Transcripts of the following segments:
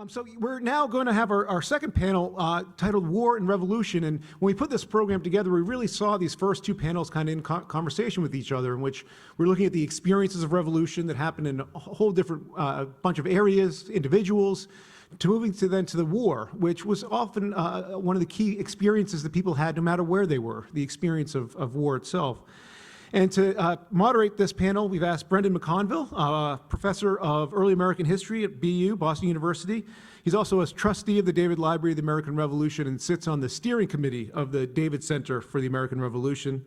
So we're now going to have our second panel titled War and Revolution. And when we put this program together, we really saw these first two panels kind of in conversation with each other, in which we're looking at the experiences of revolution that happened in a whole different bunch of areas, individuals, to moving to the war, which was often one of the key experiences that people had no matter where they were, the experience of war itself. And to moderate this panel, we've asked Brendan McConville, professor of early American history at BU, Boston University. He's also a trustee of the David Library of the American Revolution and sits on the steering committee of the David Center for the American Revolution.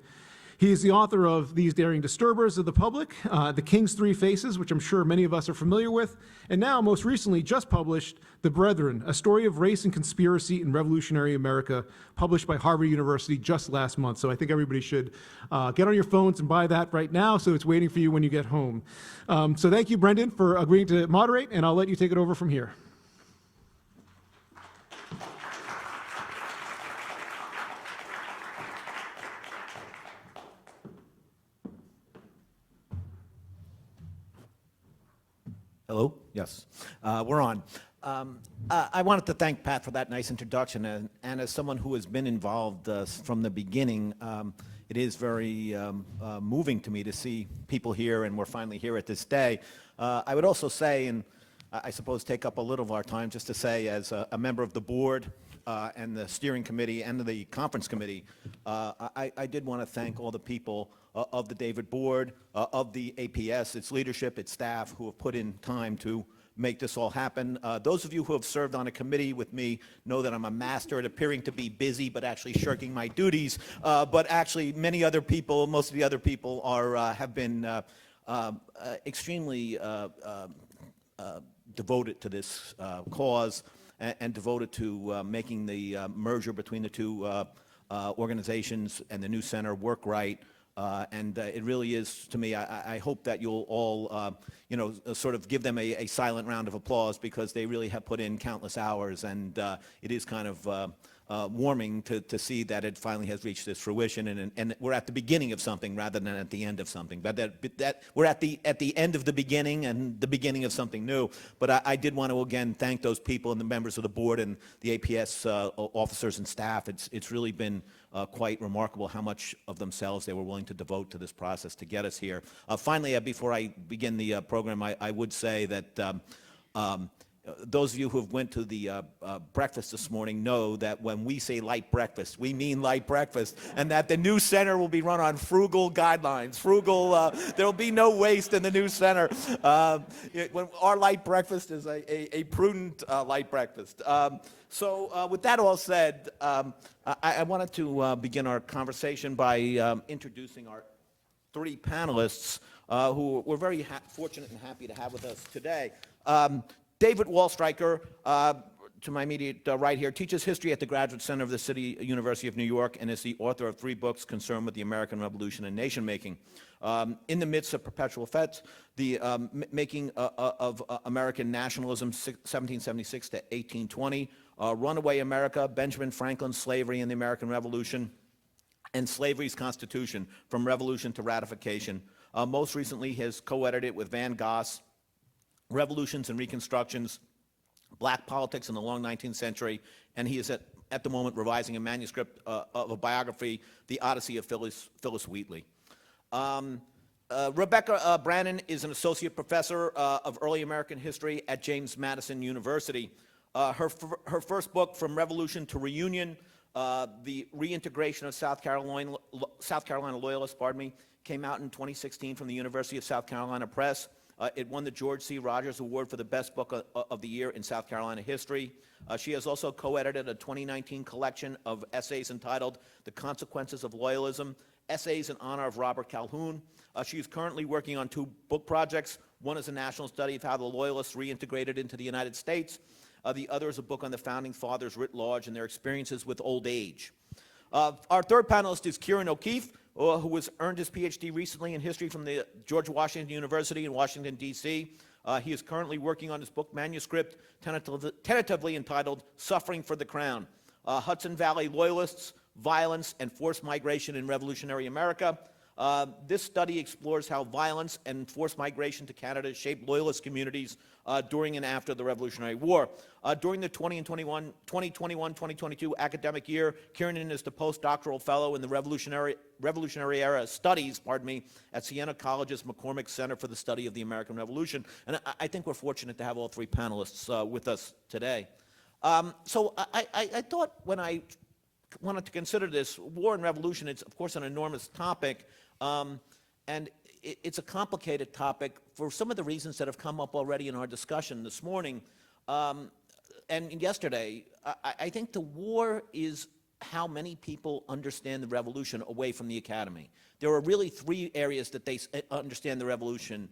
He is the author of These Daring Disturbers of the Public, The King's Three Faces, which I'm sure many of us are familiar with, and now, most recently, just published The Brethren, A Story of Race and Conspiracy in Revolutionary America, published by Harvard University just last month. So I think everybody should get on your phones and buy that right now, so it's waiting for you when you get home. So thank you, Brendan, for agreeing to moderate, and I'll let you take it over from here. Hello? Yes. We're on. I wanted to thank Pat for that nice introduction, and as someone who has been involved from the beginning, it is very moving to me to see people here, and we're finally here at this day. I would also say, and I suppose take up a little of our time, just to say, as a member of the board and the steering committee and the conference committee, I did want to thank all the people of the David board, of the APS, its leadership, its staff, who have put in time to make this all happen. Those of you who have served on a committee with me know that I'm a master at appearing to be busy but actually shirking my duties. But actually many other people, most of the other people have been extremely devoted to this cause and devoted to making the merger between the two organizations and the new center work right. And it really is, to me, I hope that you'll all, sort of give them a silent round of applause, because they really have put in countless hours, and it is kind of warming to see that it finally has reached this fruition, and we're at the beginning of something rather than at the end of something. But that we're at the end of the beginning and the beginning of something new. But I did want to again thank those people and the members of the board and the APS officers and staff. It's really been quite remarkable how much of themselves they were willing to devote to this process to get us here. Finally, before I begin the program, I would say that those of you who have went to the breakfast this morning know that when we say light breakfast, we mean light breakfast, and that the new center will be run on frugal guidelines. There will be no waste in the new center. Our light breakfast is a prudent light breakfast. So with that all said, I wanted to begin our conversation by introducing our three panelists who we're very fortunate and happy to have with us today. David Wahlstriker, to my immediate right here, teaches history at the Graduate Center of the University of New York and is the author of 3 books concerned with the American Revolution and nation-making. In the midst of perpetual threats, the making of American nationalism, 1776 to 1820, Runaway America, Benjamin Franklin's Slavery and the American Revolution, and Slavery's Constitution, From Revolution to Ratification. Most recently, he has co-edited with Van Goss, Revolutions and Reconstructions, Black Politics in the Long 19th Century, and he is at the moment revising a manuscript of a biography, The Odyssey of Phyllis Wheatley. Rebecca Brannon is an associate professor of early American history at James Madison University. Her first book, From Revolution to Reunion, the reintegration of South Carolina Loyalists, came out in 2016 from the University of South Carolina Press. It won the George C. Rogers Award for the best book of the year in South Carolina history. She has also co-edited a 2019 collection of essays entitled The Consequences of Loyalism, Essays in Honor of Robert Calhoun. She is currently working on 2 book projects. One is a national study of how the Loyalists reintegrated into the United States. The other is a book on the Founding Fathers writ large and their experiences with old age. Our third panelist is Kieran O'Keefe, who has earned his PhD recently in history from the George Washington University in Washington, D.C. He is currently working on his book manuscript, tentatively entitled Suffering for the Crown, Hudson Valley Loyalists, Violence, and Forced Migration in Revolutionary America. This study explores how violence and forced migration to Canada shaped Loyalist communities during and after the Revolutionary War. During the 2021-2022 academic year, Kieran is the postdoctoral fellow in the Revolutionary Era Studies, at Siena College's McCormick Center for the Study of the American Revolution. And I think we're fortunate to have all three panelists with us today. So I thought when I wanted to consider this, war and revolution, it's of course an enormous topic, and it's a complicated topic for some of the reasons that have come up already in our discussion this morning and yesterday. I think the war is how many people understand the revolution away from the academy. There are really three areas that they understand the revolution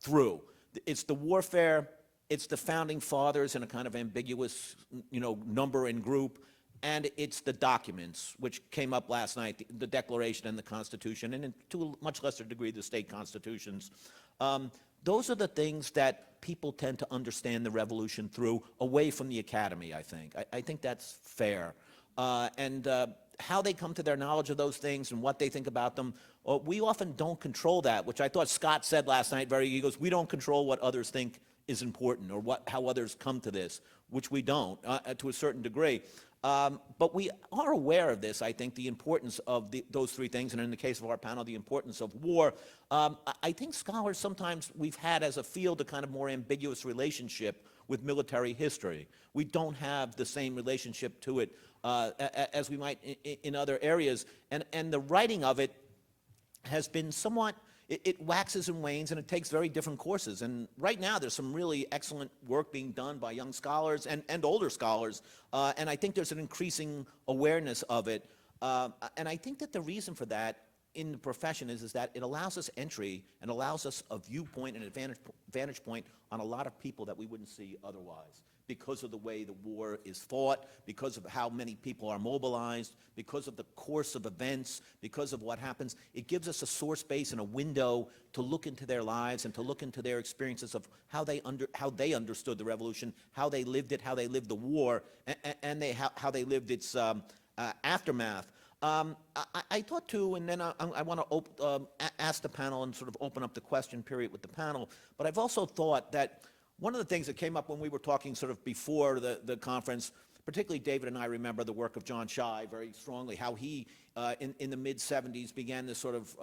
through. It's the warfare, it's the founding fathers in a kind of ambiguous, number and group, and it's the documents, which came up last night, the Declaration and the Constitution, and to a much lesser degree, the state constitutions. Those are the things that people tend to understand the revolution through, away from the academy, I think. I think that's fair. And how they come to their knowledge of those things and what they think about them, we often don't control that, which I thought Scott said last night. He goes, we don't control what others think is important or how others come to this, which we don't to a certain degree. But we are aware of this, I think, the importance of those three things, and in the case of our panel, the importance of war. I think scholars sometimes, we've had as a field a kind of more ambiguous relationship with military history. We don't have the same relationship to it as we might in other areas, and the writing of it has been somewhat, it waxes and wanes, and it takes very different courses. And right now, there's some really excellent work being done by young scholars and older scholars, and I think there's an increasing awareness of it. And I think that the reason for that in the profession is that it allows us entry and allows us a viewpoint and vantage point on a lot of people that we wouldn't see otherwise, because of the way the war is fought, because of how many people are mobilized, because of the course of events, because of what happens. It gives us a source base and a window to look into their lives and to look into their experiences of how they understood the revolution, how they lived it, how they lived the war, and how they lived its aftermath. I thought too, and then I want to ask the panel and sort of open up the question period with the panel, but I've also thought that one of the things that came up when we were talking sort of before the conference, particularly David and I remember the work of John Shai very strongly, how he, in the mid-'70s, began this sort of,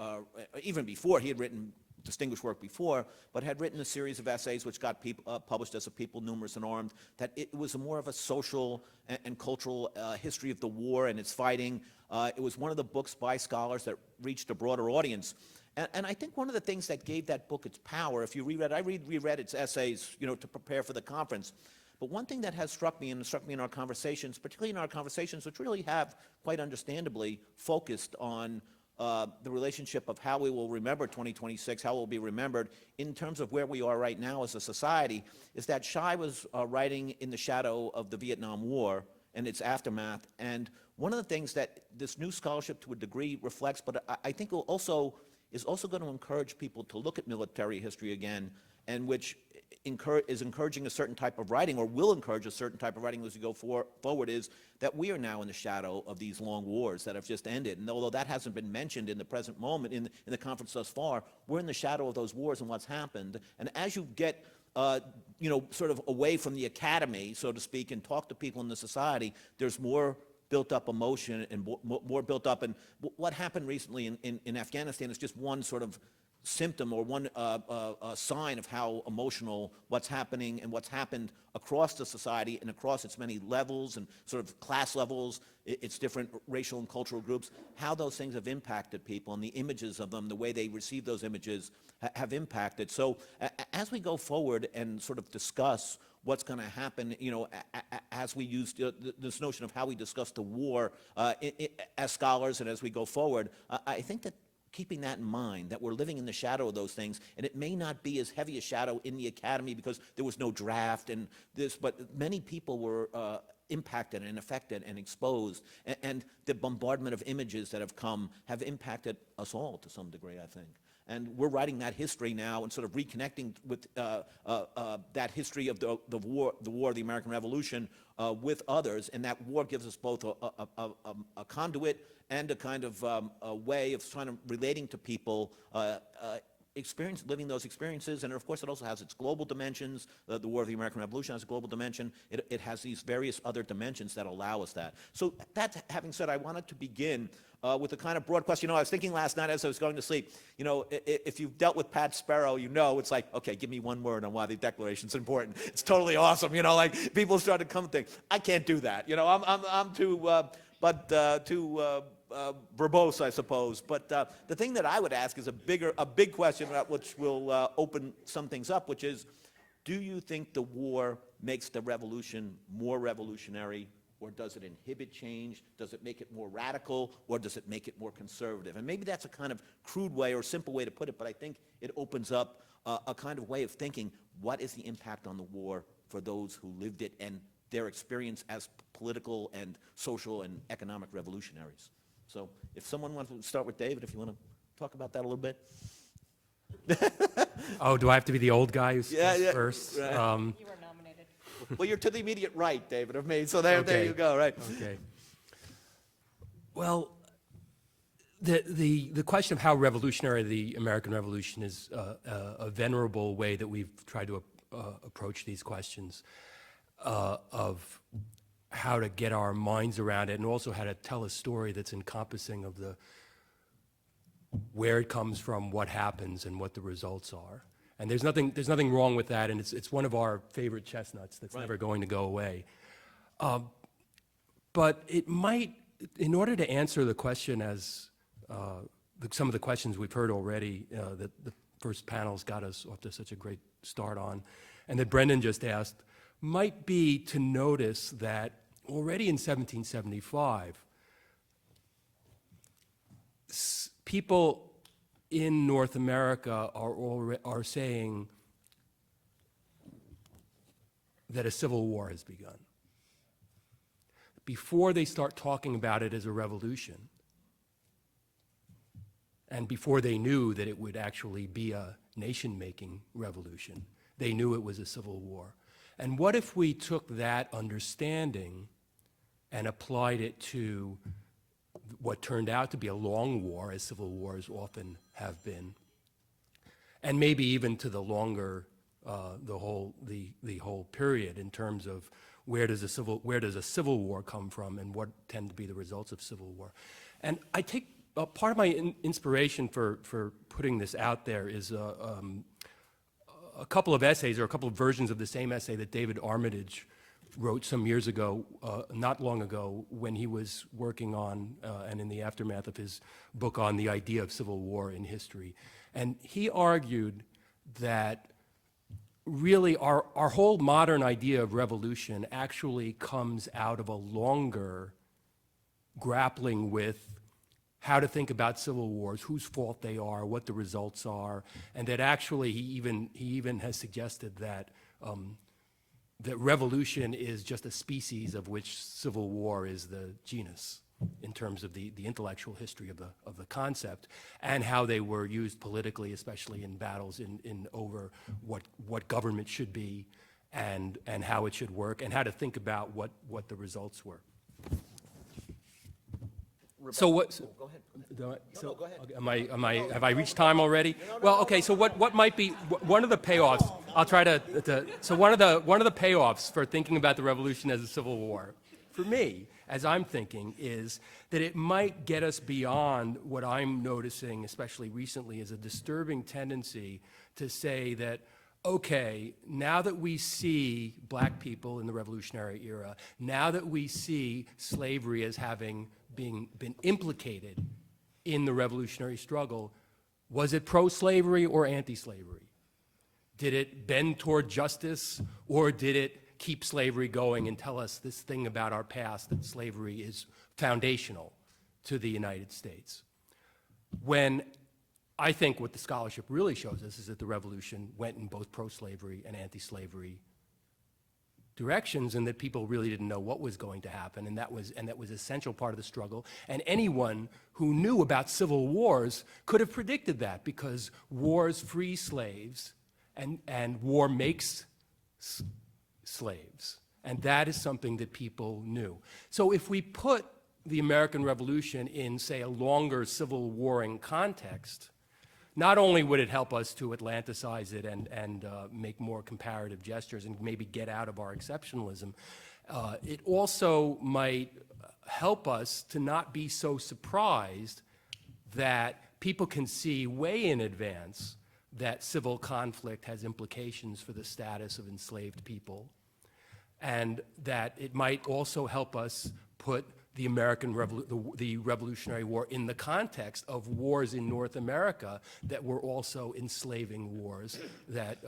even before, he had written distinguished work before, but had written a series of essays which got published as A People Numerous and Armed, that it was more of a social and cultural history of the war and its fighting. It was one of the books by scholars that reached a broader audience. And I think one of the things that gave that book its power, if you reread, I reread its essays, to prepare for the conference. But one thing that has struck me, and it struck me in our conversations, particularly in our conversations, which really have, quite understandably, focused on the relationship of how we will remember 2026, how it will be remembered in terms of where we are right now as a society, is that Shai was writing in the shadow of the Vietnam War and its aftermath. And one of the things that this new scholarship, to a degree, reflects, but I think is also going to encourage people to look at military history again, and which is encouraging a certain type of writing, or will encourage a certain type of writing as we go forward, is that we are now in the shadow of these long wars that have just ended. And although that hasn't been mentioned in the present moment in the conference thus far, we're in the shadow of those wars and what's happened. And as you get sort of away from the academy, so to speak, and talk to people in the society, there's more built up emotion and more built up. And what happened recently in Afghanistan is just one sort of symptom or one sign of how emotional what's happening and what's happened across the society and across its many levels and sort of class levels, its different racial and cultural groups, how those things have impacted people, and the images of them, the way they receive those images have impacted. So as we go forward and sort of discuss what's going to happen, as we use this notion of how we discuss the war as scholars and as we go forward, I think that keeping that in mind, that we're living in the shadow of those things, and it may not be as heavy a shadow in the academy because there was no draft and this, but many people were impacted and affected and exposed, and the bombardment of images that have come have impacted us all to some degree, I think. And we're writing that history now and sort of reconnecting with that history of the war of the American Revolution with others, and that war gives us both a conduit and a kind of a way of trying to relating to people, living those experiences, and of course it also has its global dimensions. The War of the American Revolution has a global dimension. It has these various other dimensions that allow us that. So that having said, I wanted to begin with a kind of broad question. I was thinking last night as I was going to sleep, if you've dealt with Pat Sparrow, it's like, okay, give me one word on why the Declaration's important. It's totally awesome, like people started coming to think, I can't do that, I'm too verbose, I suppose. But the thing that I would ask is a big question which will open some things up, which is, do you think the war makes the revolution more revolutionary, or does it inhibit change? Does it make it more radical, or does it make it more conservative? And maybe that's a kind of crude way or simple way to put it, but I think it opens up a kind of way of thinking, what is the impact on the war for those who lived it and their experience as political and social and economic revolutionaries? So if someone wants to start with David, if you want to talk about that a little bit. Oh, do I have to be the old guy who's first? Right. You are nominated. Well, you're to the immediate right, David, of me, so there Okay. you go, right? Okay. Well, the question of how revolutionary the American Revolution is a venerable way that we've tried to approach these questions of how to get our minds around it, and also how to tell a story that's encompassing of where it comes from, what happens, and what the results are. And there's nothing wrong with that, and it's one of our favorite chestnuts that's never going to go away. But it might, in order to answer the question as some of the questions we've heard already that the first panels got us off to such a great start on, and that Brendan just asked, might be to notice that already in 1775, people in North America are saying that a civil war has begun. Before they start talking about it as a revolution, and before they knew that it would actually be a nation-making revolution, they knew it was a civil war. And what if we took that understanding and applied it to what turned out to be a long war, as civil wars often have been, and maybe even to the longer, the whole period in terms of where does a civil war come from and what tend to be the results of civil war. And I take part of my inspiration for putting this out there is a couple of essays, or a couple of versions of the same essay that David Armitage wrote some years ago, not long ago, when he was working on, and in the aftermath of his book on the idea of civil war in history. And he argued that really our whole modern idea of revolution actually comes out of a longer grappling with how to think about civil wars, whose fault they are, what the results are, and that actually he even has suggested that that revolution is just a species of which civil war is the genus in terms of the intellectual history of the concept, and how they were used politically, especially in battles in over what government should be and how it should work, and how to think about what the results were. So what? Go ahead. Do I- so- no, go ahead. okay, have I reached time already? Well, okay. So what might be one of the payoffs? I'll try to. So one of the payoffs for thinking about the revolution as a civil war, for me, as I'm thinking, is that it might get us beyond what I'm noticing, especially recently, as a disturbing tendency to say that, okay, now that we see black people in the Revolutionary era, now that we see slavery as having been implicated in the revolutionary struggle, was it pro-slavery or anti-slavery? Did it bend toward justice, or did it keep slavery going and tell us this thing about our past, that slavery is foundational to the United States? When I think what the scholarship really shows us is that the revolution went in both pro-slavery and anti-slavery directions, and that people really didn't know what was going to happen, and that was an essential part of the struggle. And anyone who knew about civil wars could have predicted that, because wars free slaves, and war makes slaves. And that is something that people knew. So if we put the American Revolution in, say, a longer civil warring context, not only would it help us to Atlanticize it and make more comparative gestures and maybe get out of our exceptionalism, it also might help us to not be so surprised that people can see way in advance that civil conflict has implications for the status of enslaved people, and that it might also help us put the the Revolutionary War in the context of wars in North America that were also enslaving wars that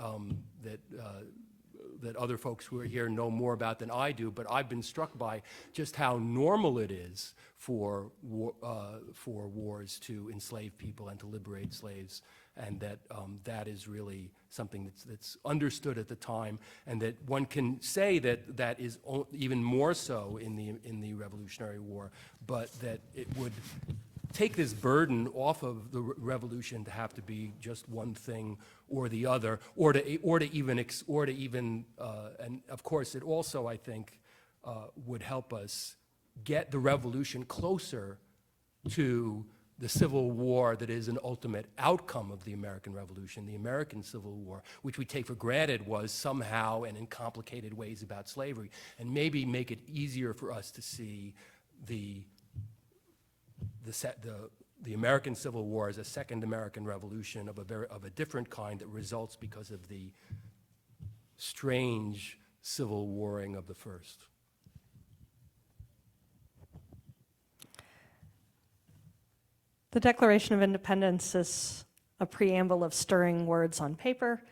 that other folks who are here know more about than I do, but I've been struck by just how normal it is for wars to enslave people and to liberate slaves, and that that is really something that's understood at the time, and that one can say that that is even more so in the Revolutionary War, but that it would take this burden off of the revolution to have to be just one thing or the other, or to even and of course it also, I think, would help us get the revolution closer to the Civil War that is an ultimate outcome of the American Revolution, the American Civil War, which we take for granted was somehow and in complicated ways about slavery, and maybe make it easier for us to see the American Civil War as a second American Revolution of a different kind that results because of the strange civil warring of the first. The Declaration of Independence is a preamble of stirring words on paper,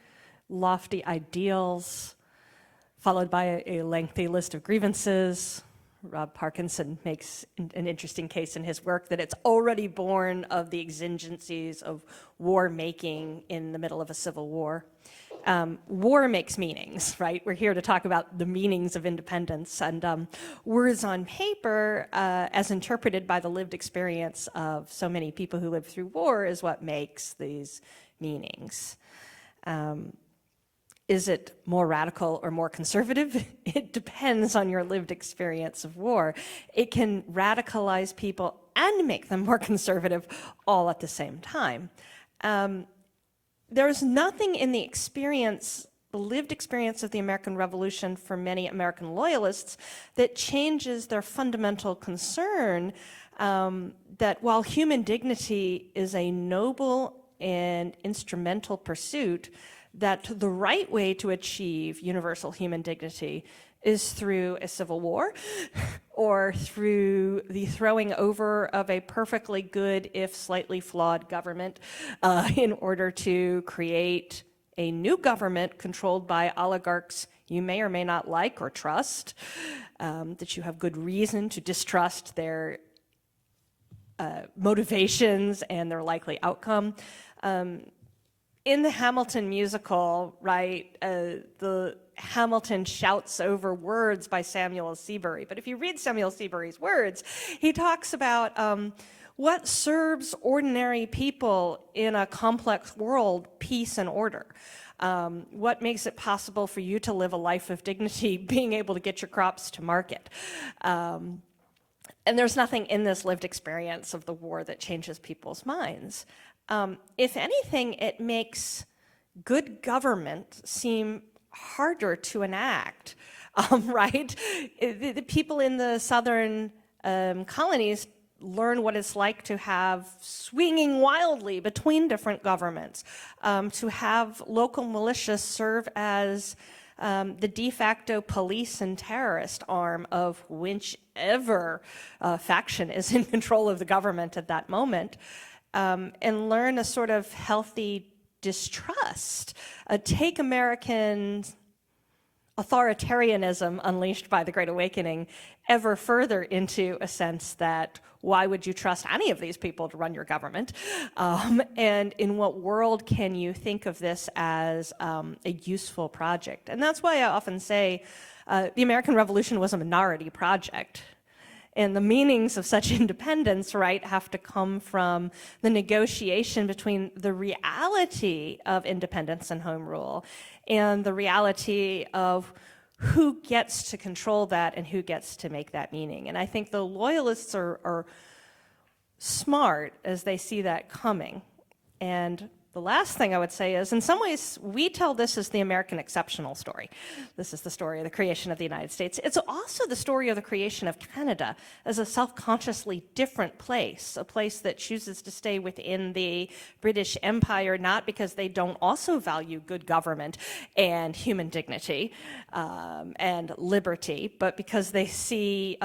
lofty ideals, followed by a lengthy list of grievances. Rob Parkinson makes an interesting case in his work that it's already born of the exigencies of war making in the middle of a civil war. War makes meanings, right? We're here to talk about the meanings of independence, and words on paper, as interpreted by the lived experience of so many people who lived through war, is what makes these meanings. Is it more radical or more conservative? It depends on your lived experience of war. It can radicalize people and make them more conservative all at the same time. There's nothing in the experience, the lived experience of the American Revolution for many American loyalists that changes their fundamental concern that while human dignity is a noble and instrumental pursuit, that the right way to achieve universal human dignity is through a civil war or through the throwing over of a perfectly good, if slightly flawed government in order to create a new government controlled by oligarchs you may or may not like or trust, that you have good reason to distrust their motivations and their likely outcome. In the Hamilton musical, right, the Hamilton shouts over words by Samuel Seabury. But if you read Samuel Seabury's words, he talks about what serves ordinary people in a complex world, peace and order. What makes it possible for you to live a life of dignity, being able to get your crops to market. And there's nothing in this lived experience of the war that changes people's minds. If anything, it makes good government seem harder to enact, right? The people in the southern colonies learn what it's like to have swinging wildly between different governments, to have local militias serve as the de facto police and terrorist arm of whichever faction is in control of the government at that moment. And learn a sort of healthy distrust. Take American authoritarianism unleashed by the Great Awakening ever further into a sense that why would you trust any of these people to run your government? And in what world can you think of this as a useful project? And that's why I often say the American Revolution was a minority project. And the meanings of such independence, right, have to come from the negotiation between the reality of independence and home rule and the reality of who gets to control that and who gets to make that meaning. And I think the Loyalists are smart as they see that coming. And the last thing I would say is, in some ways, we tell this as the American exceptional story. This is the story of the creation of the United States. It's also the story of the creation of Canada as a self-consciously different place, a place that chooses to stay within the British Empire, not because they don't also value good government and human dignity and liberty, but because they see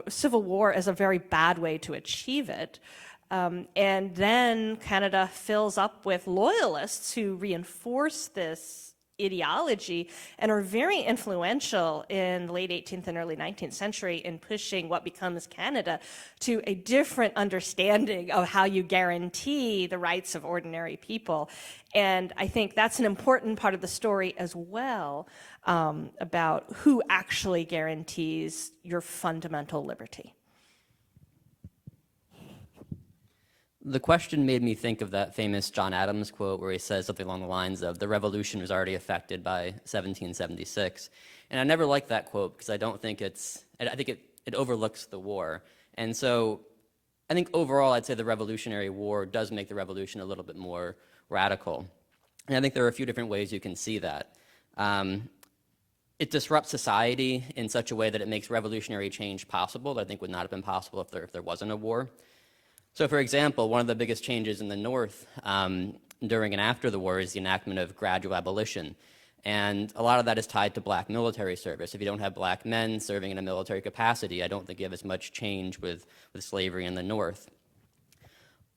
civil war as a very bad way to achieve it. And then Canada fills up with loyalists who reinforce this ideology and are very influential in the late 18th and early 19th century in pushing what becomes Canada to a different understanding of how you guarantee the rights of ordinary people. And I think that's an important part of the story as well, about who actually guarantees your fundamental liberty. The question made me think of that famous John Adams quote where he says something along the lines of, the revolution was already affected by 1776. And I never liked that quote because I think it overlooks the war. And so I think overall I'd say the Revolutionary War does make the revolution a little bit more radical. And I think there are a few different ways you can see that. It disrupts society in such a way that it makes revolutionary change possible that I think would not have been possible if there wasn't a war. So, for example, one of the biggest changes in the North during and after the war is the enactment of gradual abolition. And a lot of that is tied to black military service. If you don't have black men serving in a military capacity, I don't think you have as much change with slavery in the North.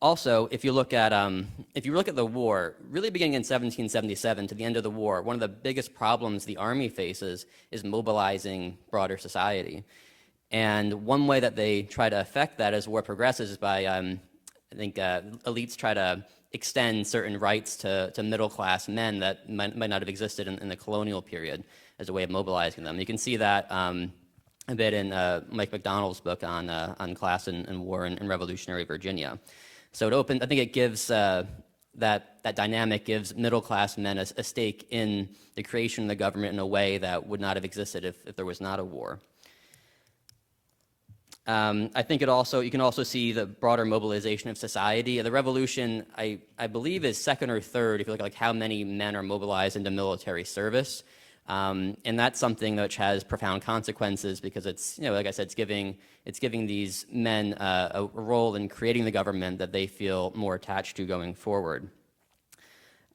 Also, if you look at the war, really beginning in 1777 to the end of the war, one of the biggest problems the Army faces is mobilizing broader society. And one way that they try to affect that as war progresses is by, elites try to extend certain rights to middle-class men that might not have existed in the colonial period as a way of mobilizing them. You can see that a bit in Mike McDonald's book on class and war in revolutionary Virginia. So I think it gives, that dynamic gives middle-class men a stake in the creation of the government in a way that would not have existed if there was not a war. I think you can also see the broader mobilization of society. The revolution, I believe, is second or third if you look at how many men are mobilized into military service. And that's something which has profound consequences because it's, like I said, it's giving these men a role in creating the government that they feel more attached to going forward.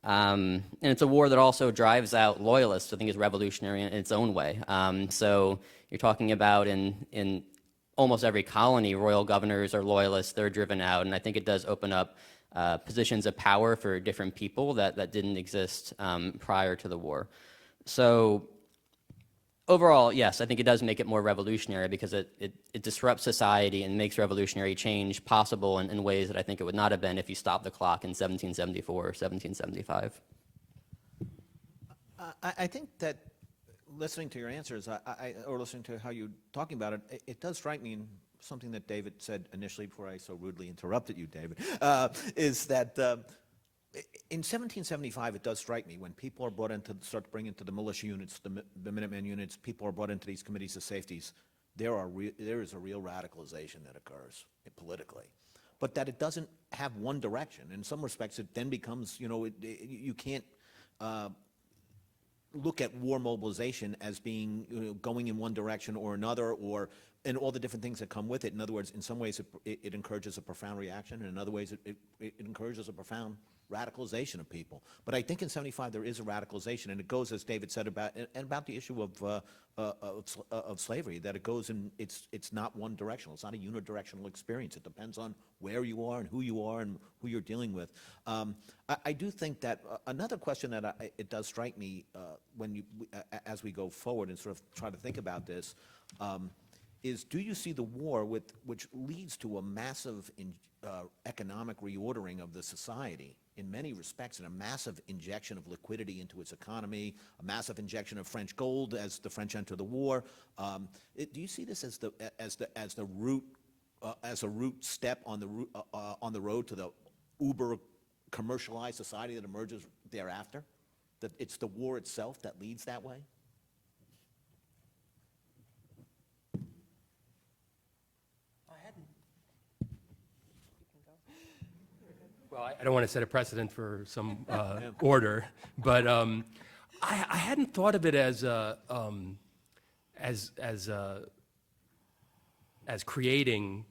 And it's a war that also drives out loyalists, I think is revolutionary in its own way. So you're talking about in almost every colony, royal governors are loyalists, they're driven out, and I think it does open up positions of power for different people that didn't exist prior to the war. So overall, yes, I think it does make it more revolutionary because it disrupts society and makes revolutionary change possible in ways that I think it would not have been if you stopped the clock in 1774 or 1775. I think that listening to your answers, or listening to how you're talking about it, it does strike me, and something that David said initially before I so rudely interrupted you, David, is that in 1775, it does strike me when people are brought into, start to bring into the militia units, the Minutemen units, people are brought into these committees of safeties, there is a real radicalization that occurs politically. But that it doesn't have one direction. In some respects, it then becomes, you can't look at war mobilization as being going in one direction or another, and all the different things that come with it. In other words, in some ways it encourages a profound reaction, and in other ways it encourages a profound radicalization of people. But I think in 75 there is a radicalization, and it goes, as David said, about the issue of slavery, that it goes in, it's not one directional. It's not a unidirectional experience. It depends on where you are and who who you're dealing with. I do think that another question that it does strike me as we go forward and sort of try to think about this, is do you see the war which leads to a massive economic reordering of the society in many respects, and a massive injection of liquidity into its economy, a massive injection of French gold as the French enter the war? Do you see this as a root step on the road to the uber commercialized society that emerges thereafter? That it's the war itself that leads that way? Well, I don't want to set a precedent for some order, but I hadn't thought of it as creating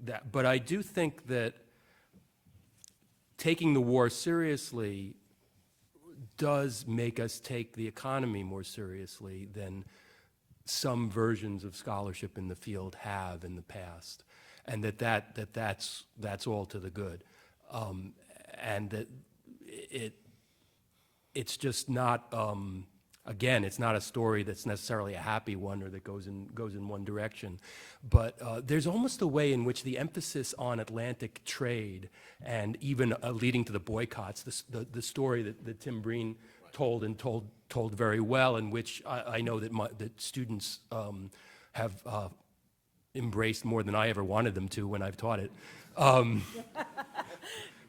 that. But I do think that taking the war seriously does make us take the economy more seriously than some versions of scholarship in the field have in the past, and that's all to the good, and that it's just not. Again, it's not a story that's necessarily a happy one or that goes in one direction, but there's almost a way in which the emphasis on Atlantic trade and even leading to the boycotts, the story that Tim Breen told and told very well, in which I know that students have embraced more than I ever wanted them to when I've taught it.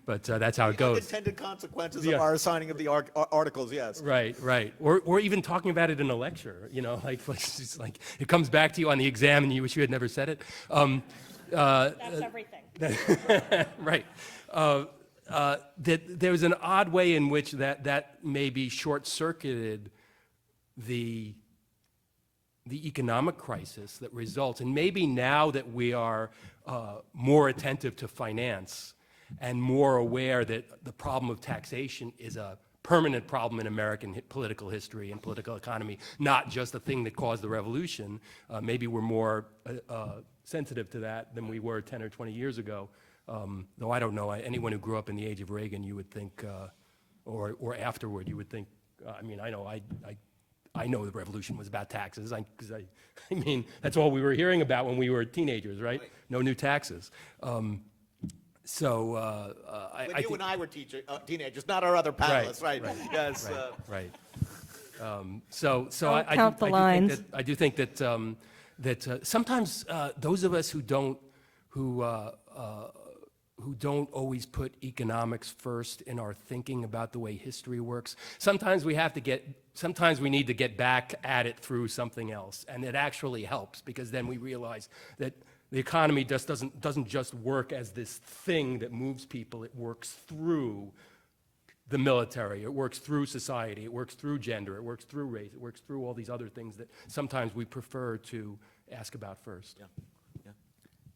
But that's how it goes. Unintended consequences of our assigning of the articles, yes. Right. Or even talking about it in a lecture, it's just like it comes back to you on the exam and you wish you had never said it. That's everything. Right. That there's an odd way in which that maybe short-circuited the economic crisis that results. And maybe now that we are more attentive to finance and more aware that the problem of taxation is a permanent problem in American political history and political economy, not just a thing that caused the revolution. Maybe we're more sensitive to that than we were 10 or 20 years ago. Though I don't know, anyone who grew up in the age of Reagan, you would think, or afterward, you would think, I know the revolution was about taxes, because I mean, that's all we were hearing about when we were teenagers, right? No new taxes. So When you and I were teenagers, not our other panelists, right? Yes. Right. So Don't count the lines. I do think that sometimes those of us who don't always put economics first in our thinking about the way history works, sometimes we need to get back at it through something else, and it actually helps, because then we realize that the economy just doesn't just work as this thing that moves people. It works through the military. It works through society. It works through gender. It works through race. It works through all these other things that sometimes we prefer to ask about first. Yeah.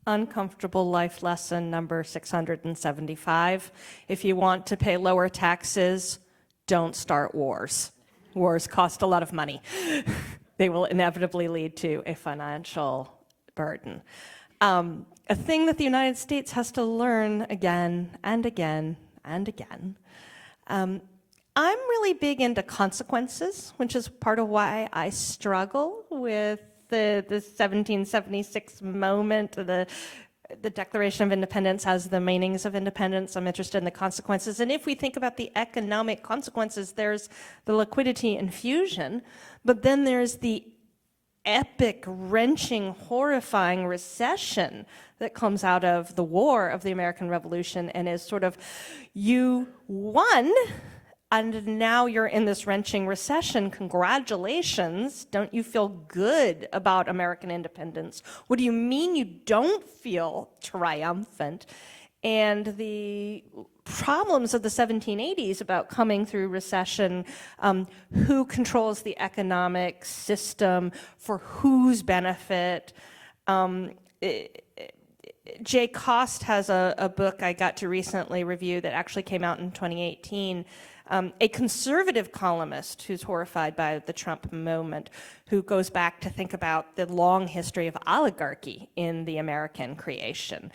Uncomfortable life lesson number 675. If you want to pay lower taxes, don't start wars. Wars cost a lot of money. They will inevitably lead to a financial burden. A thing that the United States has to learn again and again and again. I'm really big into consequences, which is part of why I struggle with the 1776 moment. The Declaration of Independence has the meanings of independence. I'm interested in the consequences. And if we think about the economic consequences, there's the liquidity infusion, but then there's the epic, wrenching, horrifying recession that comes out of the war of the American Revolution, and is sort of, you won, and now you're in this wrenching recession. Congratulations. Don't you feel good about American independence? What do you mean you don't feel triumphant? And the problems of the 1780s about coming through recession, who controls the economic system, for whose benefit. Jay Cost has a book I got to recently review that actually came out in 2018. A conservative columnist who's horrified by the Trump moment, who goes back to think about the long history of oligarchy in the American creation.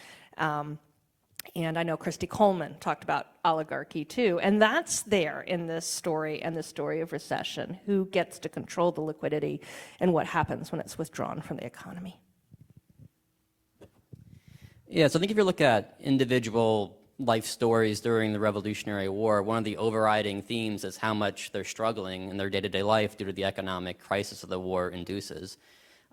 And I know Christy Coleman talked about oligarchy too, and that's there in this story and the story of recession. Who gets to control the liquidity and what happens when it's withdrawn from the economy? Yeah, so I think if you look at individual life stories during the Revolutionary War, one of the overriding themes is how much they're struggling in their day-to-day life due to the economic crisis of the war induces.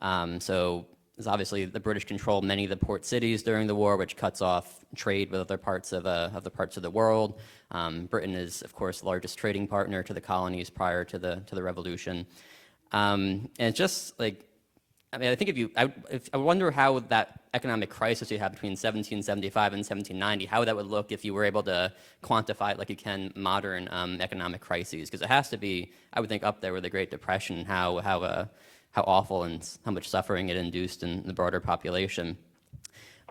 So there's obviously the British control many of the port cities during the war, which cuts off trade with other parts of the world. Britain is, of course, the largest trading partner to the colonies prior to the revolution. And it's just like I mean, I think I wonder how that economic crisis you had between 1775 and 1790, how that would look if you were able to quantify it like you can modern economic crises, because it has to be, I would think, up there with the Great Depression, how awful and how much suffering it induced in the broader population.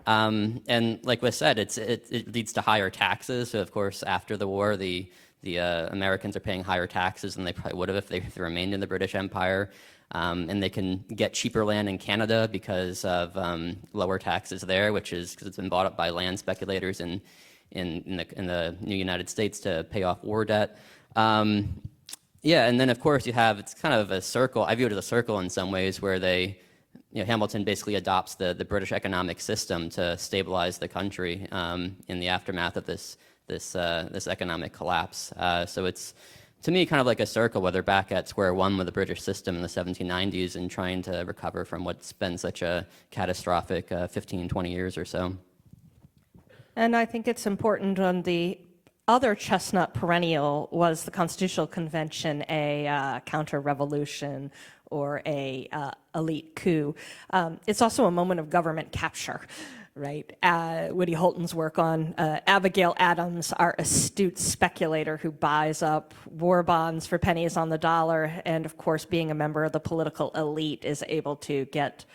And like was said, it leads to higher taxes. So of course, after the war, the Americans are paying higher taxes than they probably would have if they remained in the British Empire. And they can get cheaper land in Canada because of lower taxes there, which is because it's been bought up by land speculators in the new United States to pay off war debt. Yeah, and then of course it's kind of a circle. I view it as a circle in some ways where Hamilton basically adopts the British economic system to stabilize the country in the aftermath of this economic collapse. So it's, to me, kind of like a circle, where they're back at square one with the British system in the 1790s and trying to recover from what's been such a catastrophic 15, 20 years or so. And I think it's important on the other chestnut perennial was the Constitutional Convention, a counter-revolution or a elite coup. It's also a moment of government capture. Right, Woody Holton's work on Abigail Adams, our astute speculator who buys up war bonds for pennies on the dollar, and of course, being a member of the political elite, is able to get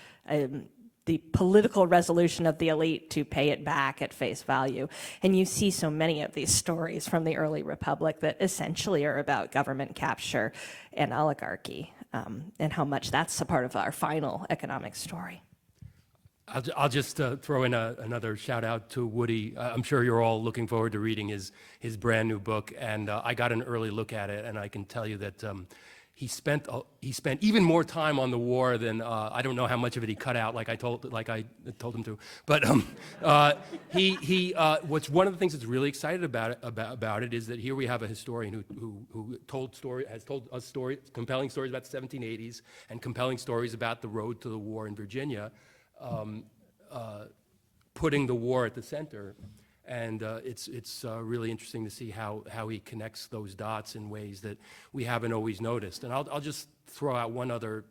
the political resolution of the elite to pay it back at face value. And you see so many of these stories from the early republic that essentially are about government capture and oligarchy, and how much that's a part of our final economic story. I'll just throw in another shout out to Woody. I'm sure you're all looking forward to reading his brand new book, and I got an early look at it, and I can tell you that he spent even more time on the war than I don't know how much of it he cut out, like I told him to. But what's one of the things that's really excited about it is that here we have a historian who has told us compelling stories about the 1780s and compelling stories about the road to the war in Virginia. Putting the war at the center, and it's really interesting to see how he connects those dots in ways that we haven't always noticed. And I'll just throw out one other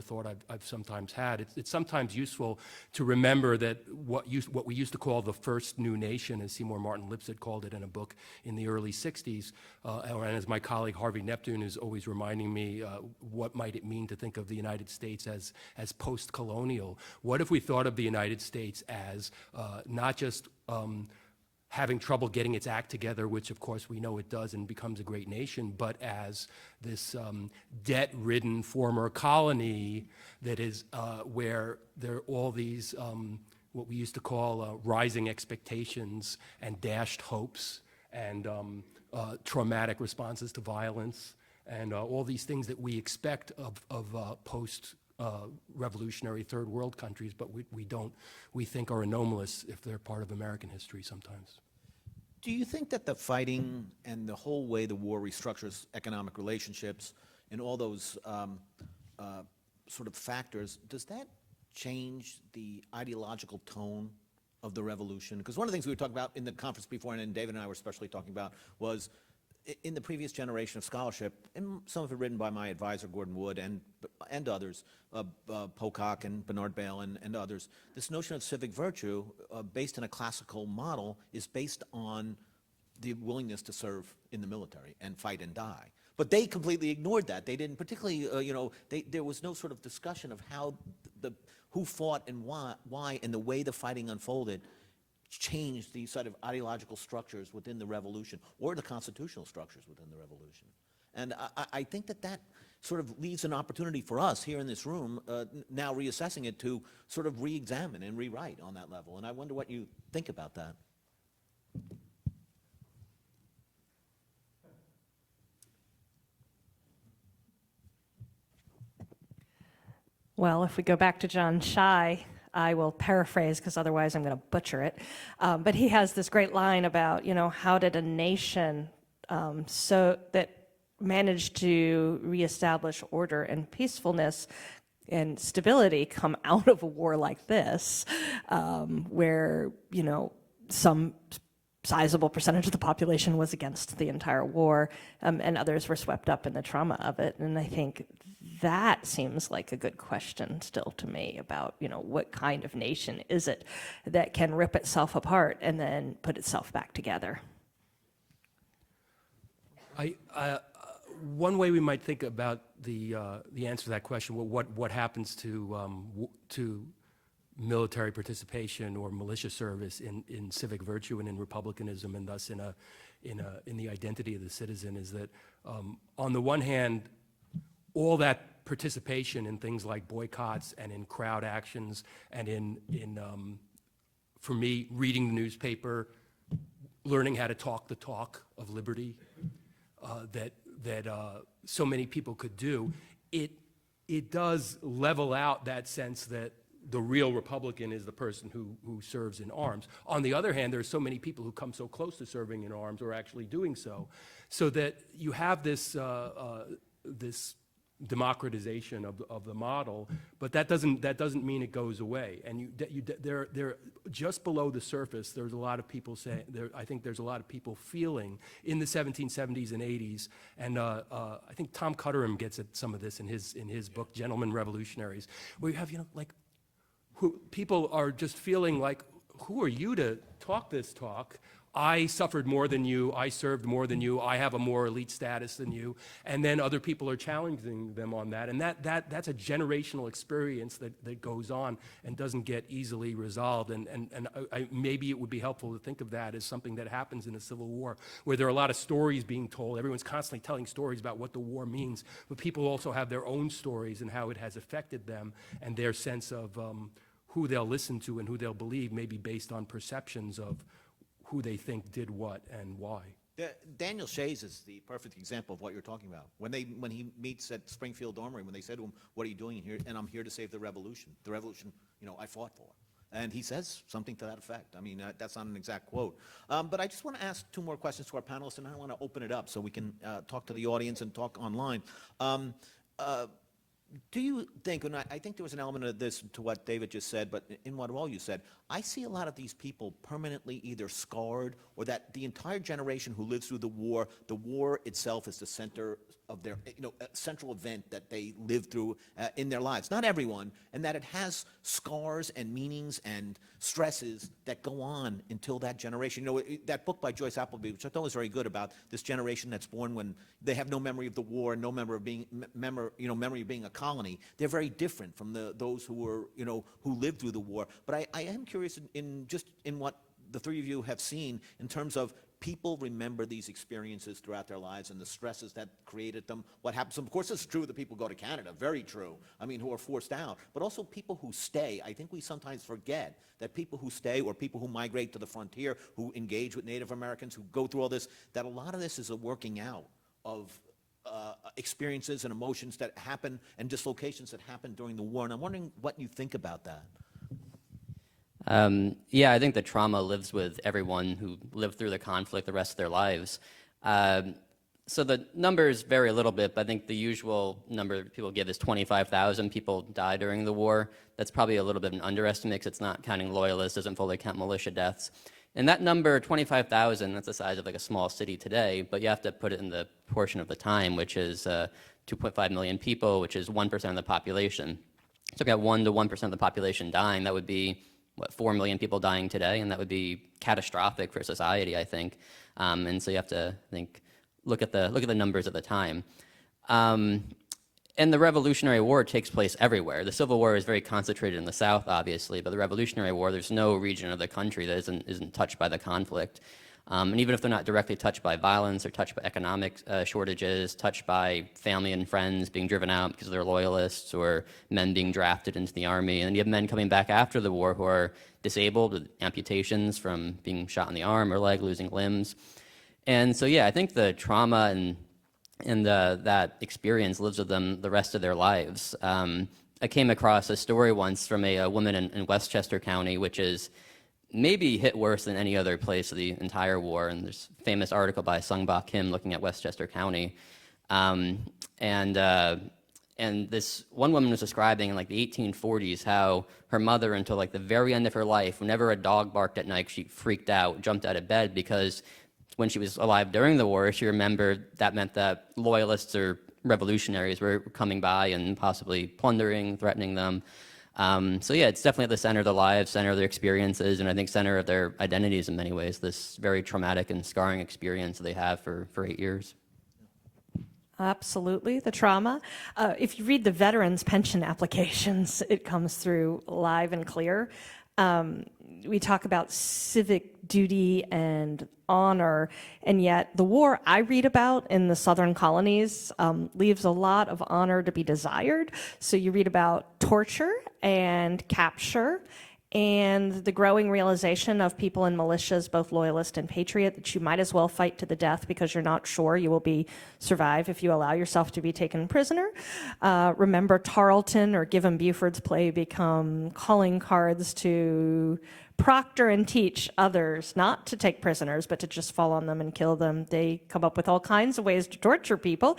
thought I've sometimes had. It's sometimes useful to remember that what we used to call the first new nation, as Seymour Martin Lipset called it in a book in the early 60s, and as my colleague Harvey Neptune is always reminding me, what might it mean to think of the United States as post-colonial? What if we thought of the United States as not just having trouble getting its act together, which of course we know it does and becomes a great nation, but as this debt-ridden former colony that is where there are all these what we used to call rising expectations and dashed hopes and traumatic responses to violence and all these things that we expect of post-revolutionary third world countries, but we think are anomalous if they're part of American history sometimes. Do you think that the fighting and the whole way the war restructures economic relationships and all those sort of factors, does that change the ideological tone of the revolution? Because one of the things we were talking about in the conference before, and David and I were especially talking about, was in the previous generation of scholarship, and some of it written by my advisor, Gordon Wood, and others, Pocock and Bernard Bale and others, this notion of civic virtue, based in a classical model, is based on the willingness to serve in the military and fight and die. But they completely ignored that. They didn't particularly, there was no sort of discussion of how who fought and why, and the way the fighting unfolded changed these sort of ideological structures within the revolution, or the constitutional structures within the revolution. And I think that sort of leaves an opportunity for us here in this room, now reassessing it, to sort of re-examine and rewrite on that level. And I wonder what you think about that. Well, if we go back to John Shai, I will paraphrase because otherwise I'm going to butcher it. But he has this great line about, how did a nation so that managed to reestablish order and peacefulness and stability come out of a war like this, where, some sizable percentage of the population was against the entire war, and others were swept up in the trauma of it. And I think that seems like a good question still to me about, what kind of nation is it that can rip itself apart and then put itself back together? One way we might think about the answer to that question, what happens to military participation or militia service in civic virtue and in republicanism, and thus in the identity of the citizen, is that on the one hand, all that participation in things like boycotts and in crowd actions and in for me, reading the newspaper, learning how to talk the talk of liberty, that so many people could do, it does level out that sense that the real Republican is the person who serves in arms. On the other hand, there are so many people who come so close to serving in arms or actually doing so, so that you have this this democratization of the model, but that doesn't mean it goes away. And there just below the surface, there's a lot of people saying, I think there's a lot of people feeling in the 1770s and 80s, and I think Tom Cutterham gets at some of this in his book Gentlemen Revolutionaries, where you have people are just feeling like, who are you to talk this talk? I suffered more than you, I served more than you, I have a more elite status than you, and then other people are challenging them on that, and that's a generational experience that goes on and doesn't get easily resolved, and maybe it would be helpful to think of that as something that happens in a civil war, where there are a lot of stories being told, everyone's constantly telling stories about what the war means, but people also have their own stories and how it has affected them, and their sense of who they'll listen to and who they'll believe may be based on perceptions of who they think did what and why. Daniel Shays is the perfect example of what you're talking about. When he meets at Springfield Armory, when they said to him, "What are you doing here?" And I'm here to save the revolution. The revolution, I fought for. And he says something to that effect. I mean, that's not an exact quote. But I just want to ask two more questions to our panelists, and I want to open it up so we can talk to the audience and talk online. Do you think, and I think there was an element of this to what David just said, but in what all you said, I see a lot of these people permanently either scarred or that the entire generation who lives through the war itself is the center of their, central event that they live through in their lives. Not everyone, and that it has scars and meanings and stresses that go on until that generation. That book by Joyce Appleby, which I thought was very good, about this generation that's born when they have no memory of the war, no memory of being memory of being a colony. They're very different from those who were who lived through the war. But I am curious in what the three of you have seen in terms of people remember these experiences throughout their lives and the stresses that created them. What happens? Of course, it's true that people go to Canada, very true. I mean, who are forced out, but also people who stay. I think we sometimes forget that people who stay, or people who migrate to the frontier, who engage with Native Americans, who go through all this, that a lot of this is a working out of experiences and emotions that happen and dislocations that happen during the war. And I'm wondering what you think about that. Yeah, I think the trauma lives with everyone who lived through the conflict the rest of their lives. So the numbers vary a little bit, but I think the usual number people give is 25,000 people died during the war. That's probably a little bit of an underestimate because it's not counting loyalists, doesn't fully count militia deaths. And that number, 25,000, that's the size of like a small city today, but you have to put it in the portion of the time, which is 2.5 million people, which is 1% of the population. So if you got 1 to 1% of the population dying, that would be 4 million people dying today, and that would be catastrophic for society, I think. And so you have to look at the numbers at the time. And the Revolutionary War takes place everywhere. The Civil War is very concentrated in the South, obviously, but the Revolutionary War, there's no region of the country that isn't touched by the conflict. And even if they're not directly touched by violence or touched by economic shortages, touched by family and friends being driven out because they're loyalists, or men being drafted into the army, and you have men coming back after the war who are disabled with amputations from being shot in the arm or leg, losing limbs. And so, yeah, I think the trauma and that experience lives with them the rest of their lives. I came across a story once from a woman in Westchester County, which is maybe hit worse than any other place of the entire war. And there's a famous article by Sung Ba Kim looking at Westchester County. And And this one woman was describing in like the 1840s how her mother, until like the very end of her life, whenever a dog barked at night, she freaked out, jumped out of bed, because when she was alive during the war, she remembered that meant that loyalists or revolutionaries were coming by and possibly plundering, threatening them. So yeah, it's definitely at the center of their lives, center of their experiences, and I think center of their identities in many ways, this very traumatic and scarring experience that they have for 8 years. Absolutely, the trauma. If you read the veterans' pension applications, it comes through live and clear. We talk about civic duty and honor, and yet the war I read about in the southern colonies leaves a lot of honor to be desired. So you read about torture and capture, and the growing realization of people in militias, both loyalist and patriot, that you might as well fight to the death because you're not sure you will survive if you allow yourself to be taken prisoner. Remember Tarleton or Gibbon Buford's play become calling cards to proctor and teach others not to take prisoners, but to just fall on them and kill them. They come up with all kinds of ways to torture people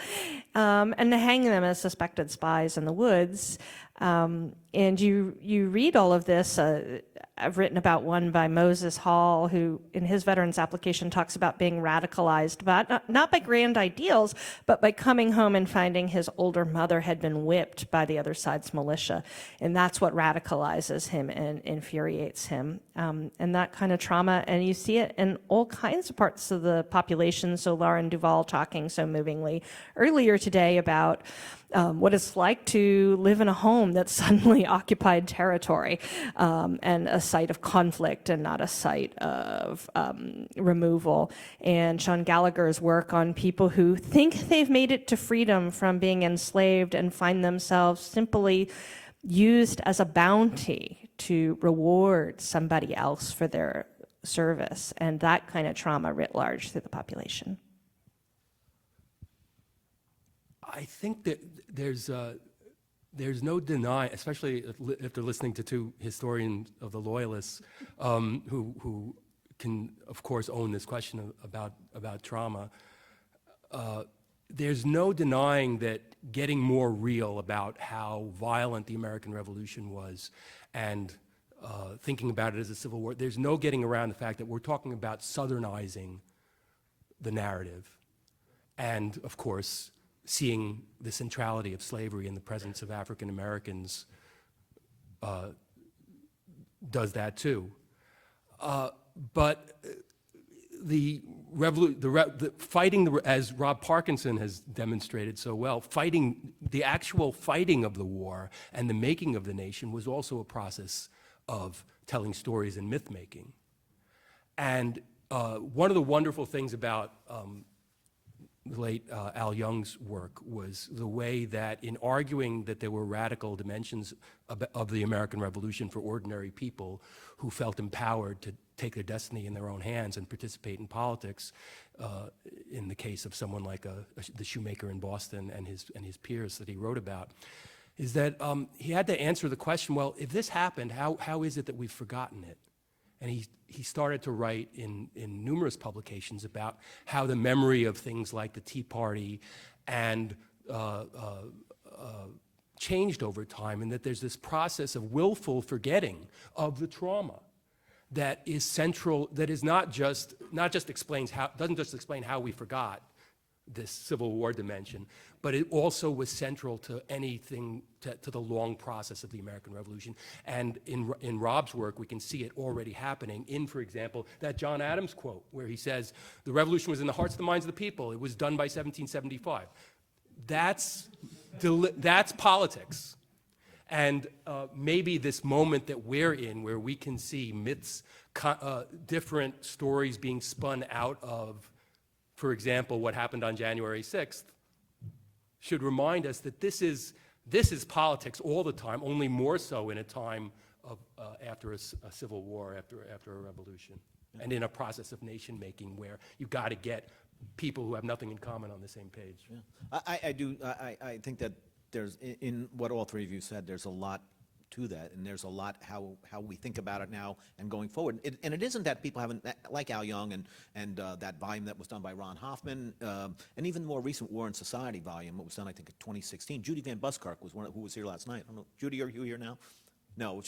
and to hang them as suspected spies in the woods. And you read all of this. I've written about one by Moses Hall, who in his veterans application talks about being radicalized, but not by grand ideals, but by coming home and finding his older mother had been whipped by the other side's militia. And that's what radicalizes him and infuriates him. And that kind of trauma, and you see it in all kinds of parts of the population. So Lauren Duvall talking so movingly earlier today about what it's like to live in a home that's suddenly occupied territory and a site of conflict and not a site of removal. And Sean Gallagher's work on people who think they've made it to freedom from being enslaved and find themselves simply used as a bounty to reward somebody else for their service, and that kind of trauma writ large through the population. I think that there's no denying, especially if they're listening to two historians of the Loyalists, who can, of course, own this question about trauma. There's no denying that getting more real about how violent the American Revolution was, and thinking about it as a civil war. There's no getting around the fact that we're talking about Southernizing the narrative, and of course, seeing the centrality of slavery in the presence of African Americans does that too. But the fighting, as Rob Parkinson has demonstrated so well, the actual fighting of the war and the making of the nation was also a process of telling stories and myth making. And one of the wonderful things about the late Al Young's work was the way that in arguing that there were radical dimensions of the American Revolution for ordinary people who felt empowered to take their destiny in their own hands and participate in politics, in the case of someone like the shoemaker in Boston and his peers that he wrote about, is that he had to answer the question, well, if this happened, how is it that we've forgotten it? And he started to write in numerous publications about how the memory of things like the Tea Party and changed over time, and that there's this process of willful forgetting of the trauma that is central, that is not just explains how, doesn't just explain how we forgot this Civil War dimension, but it also was central to anything, to the long process of the American Revolution. And in Rob's work, we can see it already happening in, for example, that John Adams quote, where he says, the revolution was in the hearts and the minds of the people. It was done by 1775. That's politics. And maybe this moment that we're in, where we can see myths, different stories being spun out of, for example, what happened on January 6th, should remind us that this is politics all the time, only more so in a time of after a civil war, after a revolution, and in a process of nation making where you've got to get people who have nothing in common on the same page. Yeah. I think that there's, in what all three of you said, there's a lot to that, and there's a lot how we think about it now and going forward. And it isn't that people haven't, like Al Young and that volume that was done by Ron Hoffman, and even more recent War and Society volume, it was done, I think, in 2016. Judy Van Buskirk was who was here last night. I don't know, Judy, are you here now? No,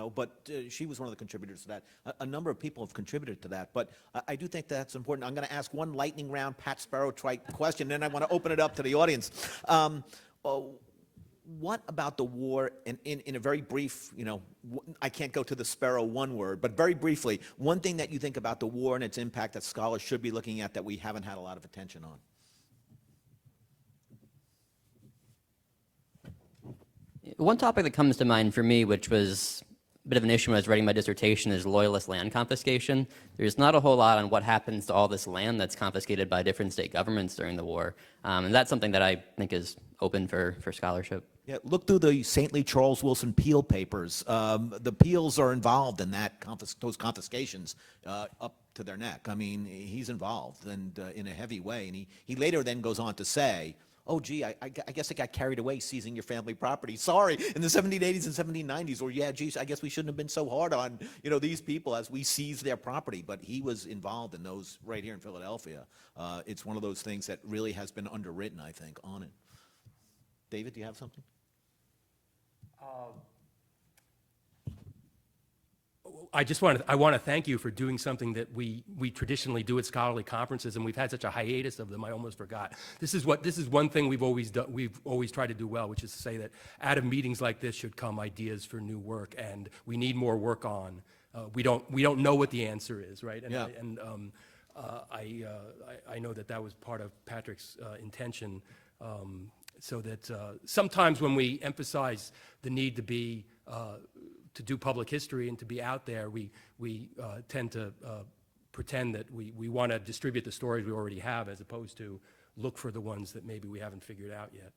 but she was one of the contributors to that. A number of people have contributed to that, but I do think that's important. I'm going to ask one lightning round Pat Sparrow type question, then I want to open it up to the audience. What about the war, in a very brief, I can't go to the Sparrow one word, but very briefly, one thing that you think about the war and its impact that scholars should be looking at that we haven't had a lot of attention on? One topic that comes to mind for me, which was a bit of an issue when I was writing my dissertation, is Loyalist land confiscation. There's not a whole lot on what happens to all this land that's confiscated by different state governments during the war. And that's something that I think is open for scholarship. Yeah, look through the Saintly Charles Wilson Peel papers. The Peels are involved in those confiscations up to their neck. I mean, he's involved, and in a heavy way. And he later then goes on to say, oh, gee, I guess I got carried away seizing your family property. Sorry, in the 1780s and 1790s, or yeah, geez, I guess we shouldn't have been so hard on, these people as we seized their property. But he was involved in those right here in Philadelphia. It's one of those things that really has been underwritten, I think, on it. David, do you have something? I want to thank you for doing something that we traditionally do at scholarly conferences, and we've had such a hiatus of them. I almost forgot. This is one thing we've always done. We've always tried to do well, which is to say that out of meetings like this should come ideas for new work, and we need more work on. We don't know what the answer is, right? And, yeah. I know that was part of Patrick's intention. So that sometimes when we emphasize the need to do public history and to be out there, we tend to pretend that we want to distribute the stories we already have, as opposed to look for the ones that maybe we haven't figured out yet.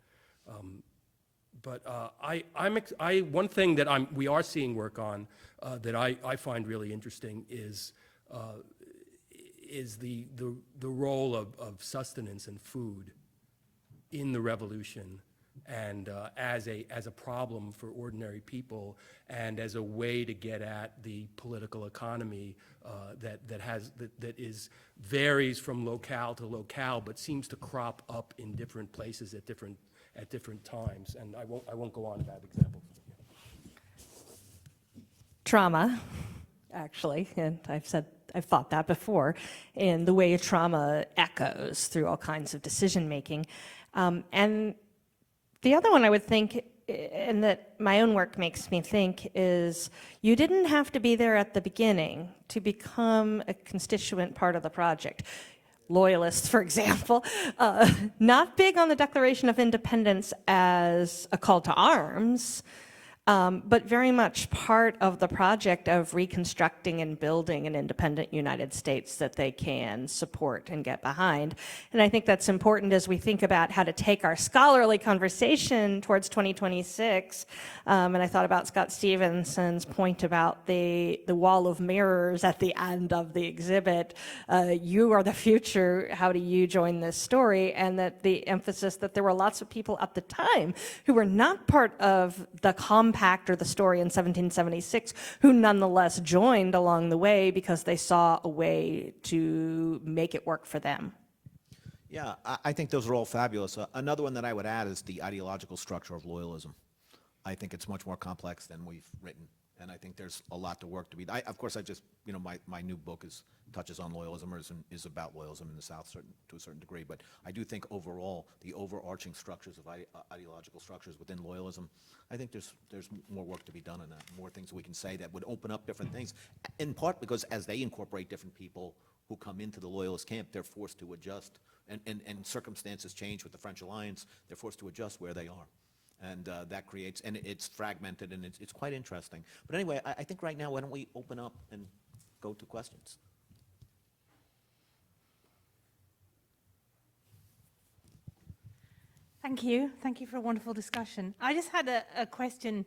One thing that we are seeing work on that I find really interesting is the role of sustenance and food in the revolution, and as a problem for ordinary people, and as a way to get at the political economy that varies from locale to locale, but seems to crop up in different places at different times. And I won't go on to that example. Trauma, actually, and I've thought that before, in the way trauma echoes through all kinds of decision making. And the other one I would think, and that my own work makes me think, is you didn't have to be there at the beginning to become a constituent part of the project. Loyalists, for example, not big on the Declaration of Independence as a call to arms, but very much part of the project of reconstructing and building an independent United States that they can support and get behind. And I think that's important as we think about how to take our scholarly conversation towards 2026. And I thought about Scott Stevenson's point about the wall of mirrors at the end of the exhibit. You are the future. How do you join this story? And that the emphasis that there were lots of people at the time who were not part of the compact or the story in 1776 who nonetheless joined along the way because they saw a way to make it work for them. Yeah, I think those are all fabulous. Another one that I would add is the ideological structure of loyalism. I think it's much more complex than we've written, and I think there's a lot to work to be. Of course, my new book touches on loyalism, or is about loyalism in the South to a certain degree. But I do think overall, the overarching structures of ideological structures within loyalism, I think there's more work to be done on that, more things we can say that would open up different things, in part because as they incorporate different people who come into the Loyalist camp, they're forced to adjust, and circumstances change with the French alliance, they're forced to adjust where they are. And that creates, and it's fragmented, and it's quite interesting. But anyway, I think right now, why don't we open up and go to questions? Thank you. Thank you for a wonderful discussion. I just had a question.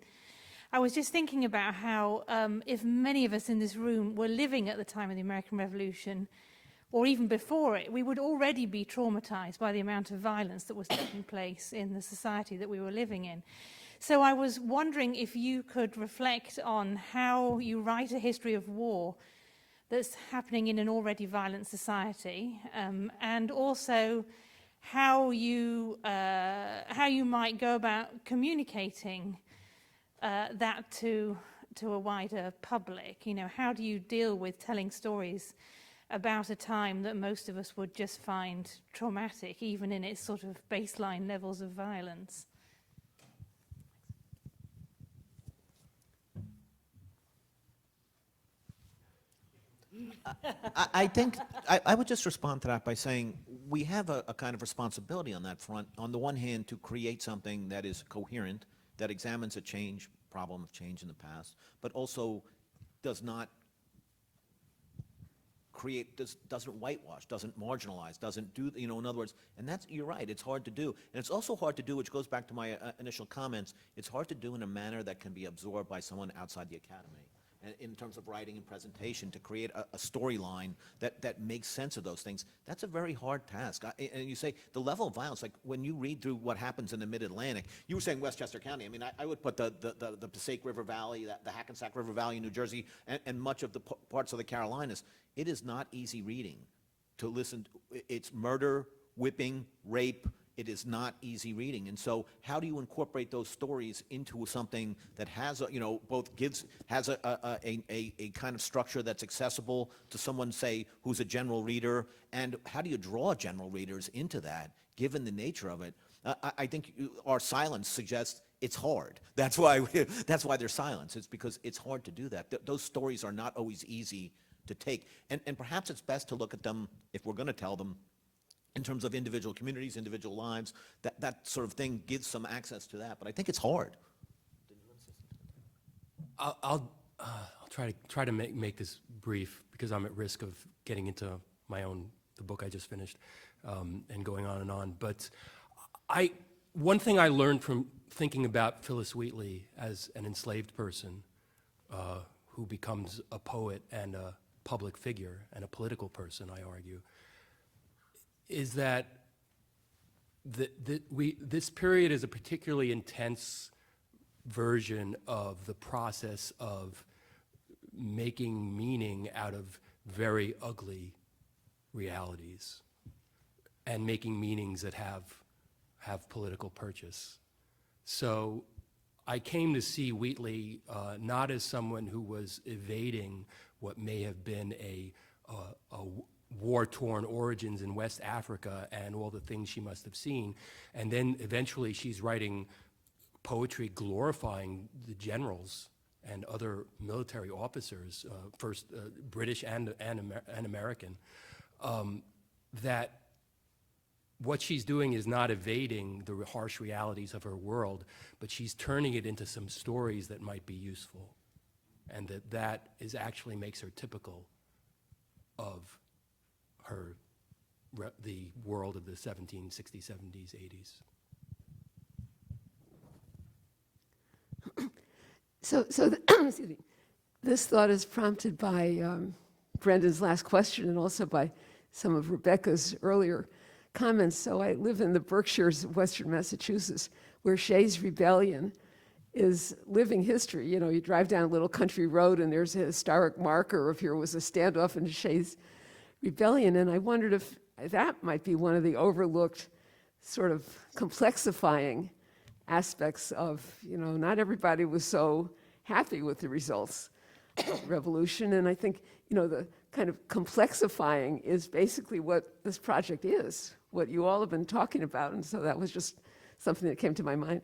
I was just thinking about how if many of us in this room were living at the time of the American Revolution, or even before it, we would already be traumatized by the amount of violence that was taking place in the society that we were living in. So I was wondering if you could reflect on how you write a history of war that's happening in an already violent society, and also how you might go about communicating that to a wider public. You know, how do you deal with telling stories about a time that most of us would just find traumatic, even in its sort of baseline levels of violence? I think I would just respond to that by saying we have a kind of responsibility on that front. On the one hand, to create something that is coherent, that examines a problem of change in the past, but also does not doesn't whitewash, doesn't marginalize, doesn't do, in other words, and that's, you're right, it's hard to do. And it's also hard to do, which goes back to my initial comments, it's hard to do in a manner that can be absorbed by someone outside the academy. And in terms of writing and presentation, to create a storyline that makes sense of those things, that's a very hard task. And you say the level of violence, like when you read through what happens in the Mid-Atlantic, you were saying Westchester County. I mean, I would put the Passaic River Valley, the Hackensack River Valley in New Jersey, and much of the parts of the Carolinas. It is not easy reading to listen. It's murder, whipping, rape. It is not easy reading. And so how do you incorporate those stories into something that has, has a kind of structure that's accessible to someone, say, who's a general reader? And how do you draw general readers into that, given the nature of it? I think our silence suggests it's hard. That's why there's silence. It's because it's hard to do that. Those stories are not always easy to take. And perhaps it's best to look at them, if we're going to tell them, in terms of individual communities, individual lives. That sort of thing gives some access to that. But I think it's hard. I'll try to make this brief, because I'm at risk of getting into the book I just finished, and going on and on. But one thing I learned from thinking about Phyllis Wheatley as an enslaved person who becomes a poet and a public figure and a political person, I argue, is that this period is a particularly intense version of the process of making meaning out of very ugly realities and making meanings that have political purchase. So I came to see Wheatley not as someone who was evading what may have been a war-torn origins in West Africa and all the things she must have seen. And then eventually she's writing poetry glorifying the generals and other military officers, first British and American, that what she's doing is not evading the harsh realities of her world, but she's turning it into some stories that might be useful. And that is actually makes her typical of the world of the 1760s, 70s, 80s. So excuse me. This thought is prompted by Brendan's last question and also by some of Rebecca's earlier comments. So I live in the Berkshires of Western Massachusetts, where Shays Rebellion is living history. You know, you drive down a little country road and there's a historic marker if there was a standoff in Shays Rebellion, and I wondered if that might be one of the overlooked sort of complexifying aspects of, not everybody was so happy with the results of the revolution, and I think, the kind of complexifying is basically what this project is, what you all have been talking about, and so that was just something that came to my mind.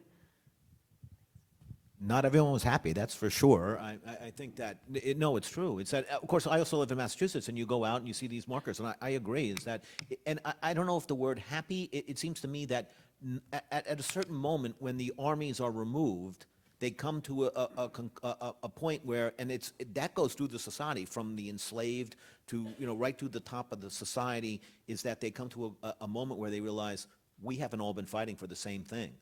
Not everyone was happy, that's for sure. I think that, it's true. It's that, of course, I also live in Massachusetts, and you go out and you see these markers, and I agree, is that, and I don't know if the word happy, it seems to me that at a certain moment when the armies are removed, they come to a point where, and that goes through the society, from the enslaved to, right to the top of the society, is that they come to a moment where they realize, we haven't all been fighting for the same thing.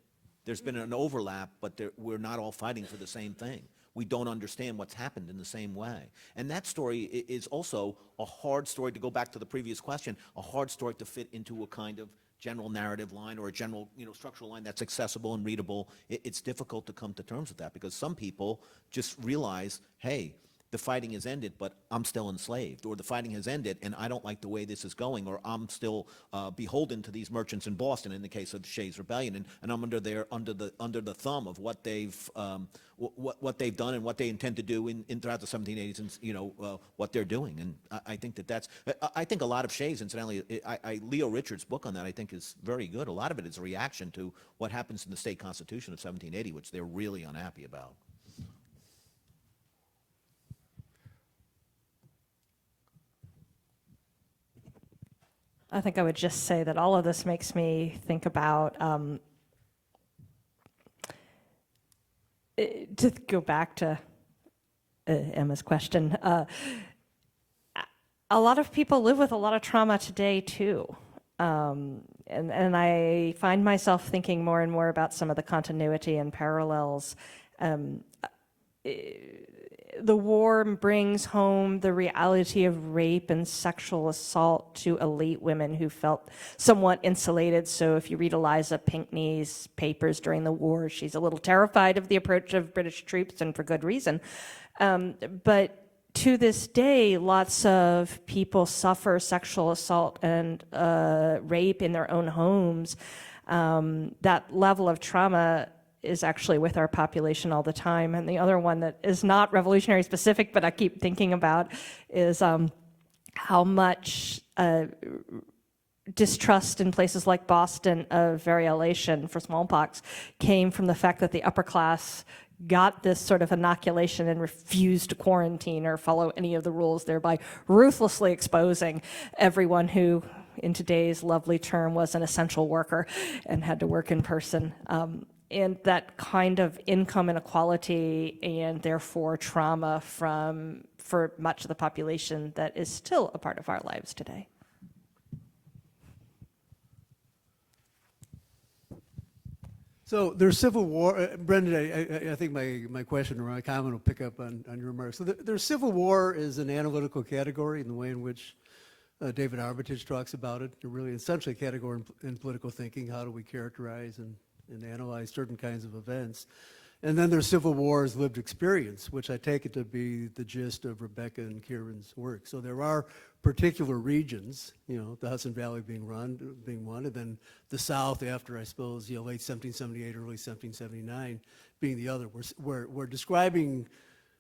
There's been an overlap, but we're not all fighting for the same thing. We don't understand what's happened in the same way. And that story is also a hard story, to go back to the previous question, a hard story to fit into a kind of general narrative line or a general, structural line that's accessible and readable, it's difficult to come to terms with that because some people just realize, hey, the fighting has ended, but I'm still enslaved, or the fighting has ended and I don't like the way this is going, or I'm still beholden to these merchants in Boston in the case of Shays' Rebellion, and I'm under the thumb of what they've done and what they intend to do in throughout the 1780s, and what they're doing. And I think I think a lot of Shays, incidentally, Leo Richards' book on that I think is very good. A lot of it is a reaction to what happens in the state constitution of 1780, which they're really unhappy about. I think I would just say that all of this makes me think about, to go back to Emma's question, a lot of people live with a lot of trauma today too. And I find myself thinking more and more about some of the continuity and parallels. The war brings home the reality of rape and sexual assault to elite women who felt somewhat insulated. So if you read Eliza Pinckney's papers during the war, she's a little terrified of the approach of British troops, and for good reason. But to this day, lots of people suffer sexual assault and rape in their own homes. That level of trauma is actually with our population all the time. And the other one that is not revolutionary specific, but I keep thinking about, is how much distrust in places like Boston of variolation for smallpox came from the fact that the upper class got this sort of inoculation and refused to quarantine or follow any of the rules, thereby ruthlessly exposing everyone who, in today's lovely term, was an essential worker and had to work in person. And that kind of income inequality and therefore trauma for much of the population that is still a part of our lives today. So there's civil war. Brendan, I think my question or my comment will pick up on your remarks. So there's civil war is an analytical category in the way in which David Armitage talks about it. Really essentially a category in political thinking. How do we characterize and analyze certain kinds of events? And then there's civil war as lived experience, which I take it to be the gist of Rebecca and Kieran's work. So there are particular regions, the Hudson Valley being one, and then the South after, I suppose, late 1778, early 1779 being the other. We're describing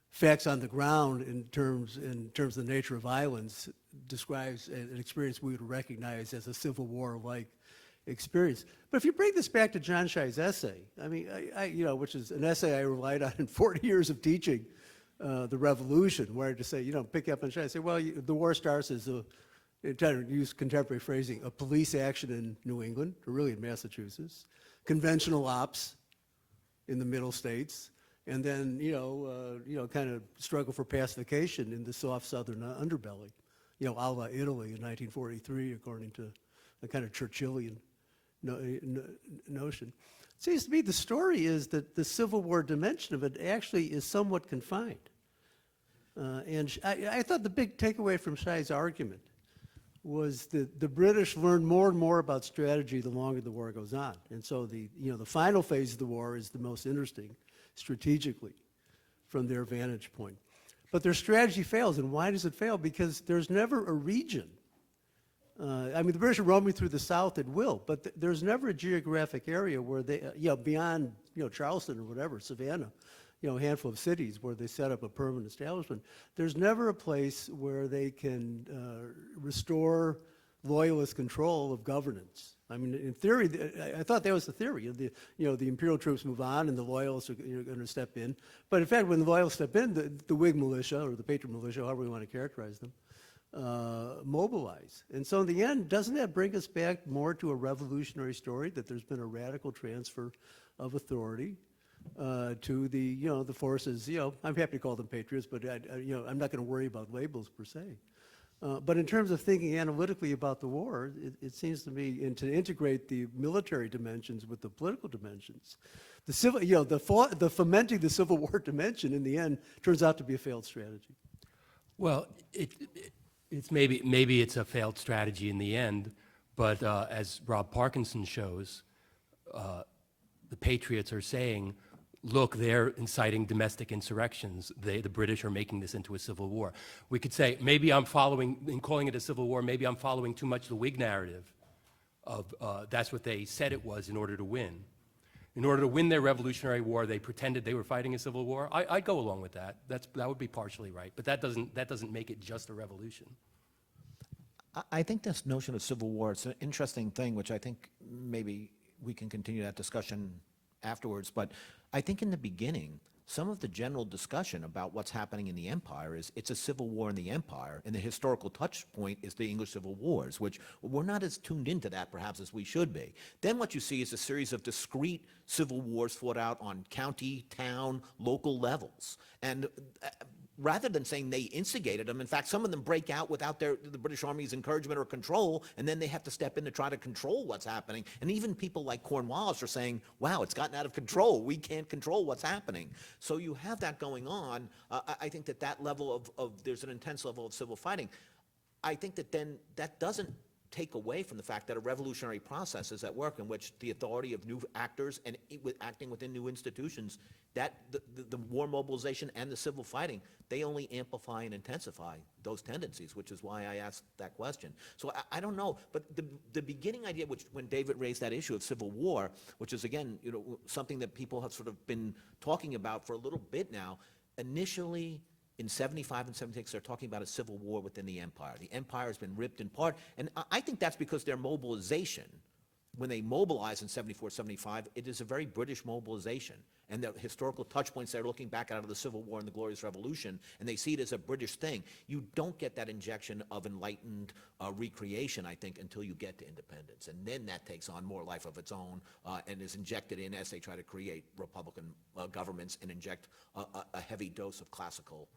facts on the ground in terms of the nature of islands, describes an experience we would recognize as a Civil War-like experience. But if you bring this back to John Shai's essay, I mean, which is an essay I relied on in 40 years of teaching the Revolution, where to say, pick up on Shai, say, well, the war starts as to use contemporary phrasing, a police action in New England, or really in Massachusetts, conventional ops in the middle states, and then, kind of struggle for pacification in the soft southern underbelly, a la Italy in 1943, according to a kind of Churchillian notion. It seems to me the story is that the Civil War dimension of it actually is somewhat confined. And I thought the big takeaway from Shai's argument was that the British learn more and more about strategy the longer the war goes on. And so the final phase of the war is the most interesting strategically from their vantage point. But their strategy fails. And why does it fail? Because there's never a region. The British are roaming through the South at will, but there's never a geographic area where they, beyond, Charleston or whatever, Savannah, a handful of cities where they set up a permanent establishment. There's never a place where they can restore Loyalist control of governance. I mean, in theory, I thought that was the theory. The imperial troops move on and the Loyalists are going to step in. But in fact, when the Loyalists step in, the Whig militia, or the Patriot militia, however we want to characterize them, mobilize. And so in the end, doesn't that bring us back more to a revolutionary story, that there's been a radical transfer of authority to the forces, I'm happy to call them patriots, but I'm not going to worry about labels per se. But in terms of thinking analytically about the war, it seems to me, and to integrate the military dimensions with the political dimensions, the civil, the fomenting the Civil War dimension in the end turns out to be a failed strategy. Well, it's maybe it's a failed strategy in the end, But as Rob Parkinson shows, the patriots are saying, look, they're inciting domestic insurrections. The British are making this into a civil war. We could say, maybe I'm following, in calling it a civil war, maybe I'm following too much the Whig narrative of that's what they said it was in order to win. In order to win their Revolutionary War, they pretended they were fighting a civil war. I'd go along with that. That would be partially right, but that doesn't make it just a revolution. I think this notion of civil war, it's an interesting thing, which I think maybe we can continue that discussion afterwards, but I think in the beginning, some of the general discussion about what's happening in the empire is it's a civil war in the empire, and the historical touch point is the English Civil Wars, which we're not as tuned into that perhaps as we should be. Then what you see is a series of discrete civil wars fought out on county, town, local levels. And rather than saying they instigated them, in fact, some of them break out without the British Army's encouragement or control, and then they have to step in to try to control what's happening. And even people like Cornwallis are saying, wow, it's gotten out of control. We can't control what's happening. So you have that going on. I think that level of there's an intense level of civil fighting. I think that then that doesn't take away from the fact that a revolutionary process is at work in which the authority of new actors and acting within new institutions, that the war mobilization and the civil fighting, they only amplify and intensify those tendencies, which is why I asked that question. So I don't know, but the beginning idea, which when David raised that issue of civil war, which is again, something that people have sort of been talking about for a little bit now, initially in 75 and 76, they're talking about a civil war within the empire. The empire has been ripped in part, and I think that's because their mobilization, when they mobilize in 74, 75, it is a very British mobilization. And the historical touch points, they're looking back out of the Civil War and the Glorious Revolution, and they see it as a British thing. You don't get that injection of enlightened recreation, I think, until you get to independence. And then that takes on more life of its own and is injected in as they try to create Republican governments and inject a heavy dose of classical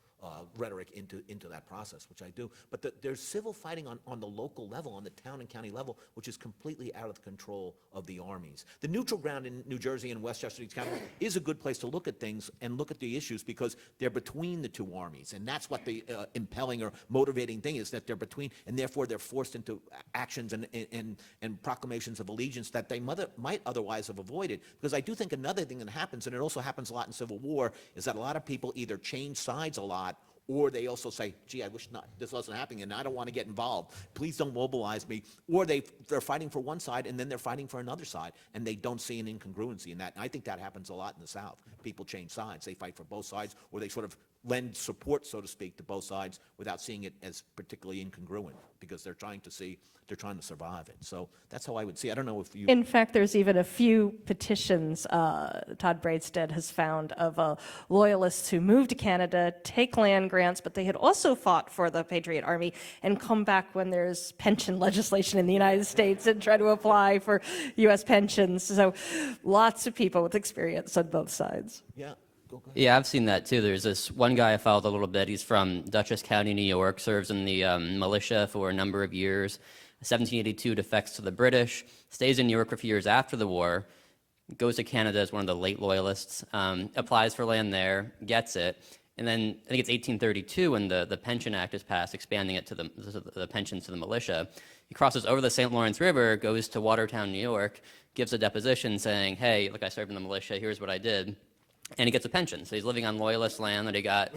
rhetoric into that process, which I do. But there's civil fighting on the local level, on the town and county level, which is completely out of the control of the armies. The neutral ground in New Jersey and Westchester County is a good place to look at things and look at the issues because they're between the two armies, and that's what the impelling or motivating thing is, that they're between, and therefore they're forced into actions and proclamations of allegiance that they might otherwise have avoided. Because I do think another thing that happens, and it also happens a lot in Civil War, is that a lot of people either change sides a lot, or they also say, gee, I wish this wasn't happening and I don't want to get involved. Please don't mobilize me. Or they're fighting for one side and then they're fighting for another side, and they don't see an incongruency in that. And I think that happens a lot in the South. People change sides. They fight for both sides, or they sort of lend support, so to speak, to both sides without seeing it as particularly incongruent because they're trying to survive it. So that's how I would see it. I don't know if you... In fact, there's even a few petitions Todd Braidstead has found of loyalists who moved to Canada, take land grants, but they had also fought for the Patriot Army and come back when there's pension legislation in the United States and try to apply for U.S. pensions. So lots of people with experience on both sides. Yeah. Yeah, I've seen that too. There's this one guy I followed a little bit. He's from Dutchess County, New York, serves in the militia for a number of years. 1782 defects to the British, stays in New York for a few years after the war, goes to Canada as one of the late Loyalists, applies for land there, gets it, and then I think it's 1832 when the Pension Act is passed, expanding it to the pensions to the militia. He crosses over the St. Lawrence River, goes to Watertown, New York, gives a deposition saying, hey, look, I served in the militia, here's what I did. And he gets a pension. So he's living on Loyalist land that he got,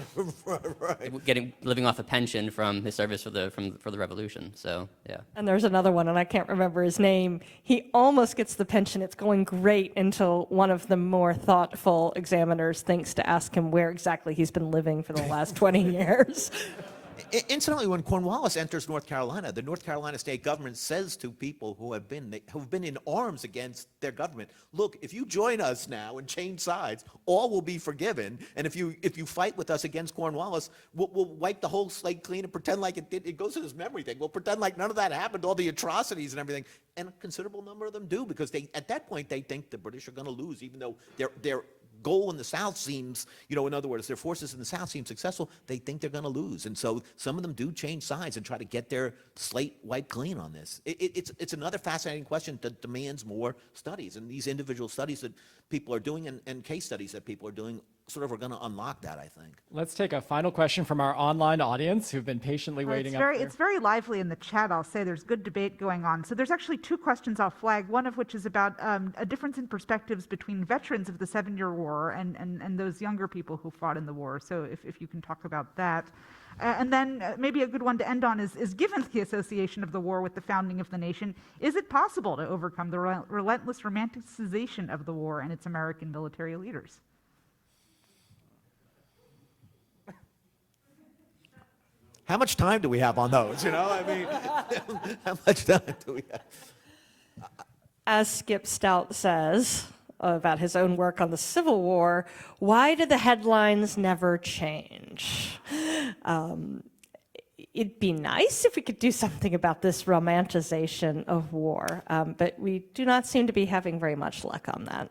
living off a pension from his service for the Revolution. So, yeah. And there's another one, and I can't remember his name. He almost gets the pension. It's going great until one of the more thoughtful examiners thinks to ask him where exactly he's been living for the last 20 years. Incidentally, when Cornwallis enters North Carolina, the North Carolina state government says to people who've been in arms against their government, look, if you join us now and change sides, all will be forgiven. And if you fight with us against Cornwallis, we'll wipe the whole slate clean and pretend like it goes to this memory thing. We'll pretend like none of that happened, all the atrocities and everything. And a considerable number of them do, because at that point they think the British are going to lose, even though their goal in the South seems, in other words, their forces in the South seem successful, they think they're going to lose. And so some of them do change sides and try to get their slate wiped clean on this. It's another fascinating question that demands more studies. And these individual studies that people are doing and case studies that people are doing sort of are going to unlock that, I think. Let's take a final question from our online audience who've been patiently waiting up there. It's very lively in the chat, I'll say. There's good debate going on. So there's actually two questions I'll flag, one of which is about a difference in perspectives between veterans of the 7-Year War and those younger people who fought in the war. So if you can talk about that. And then maybe a good one to end on is given the association of the war with the founding of the nation, is it possible to overcome the relentless romanticization of the war and its American military leaders? How much time do we have on those? You know, I mean, how much time do we have? As Skip Stout says about his own work on the Civil War, why do the headlines never change? It'd be nice if we could do something about this romanticization of war, but we do not seem to be having very much luck on that.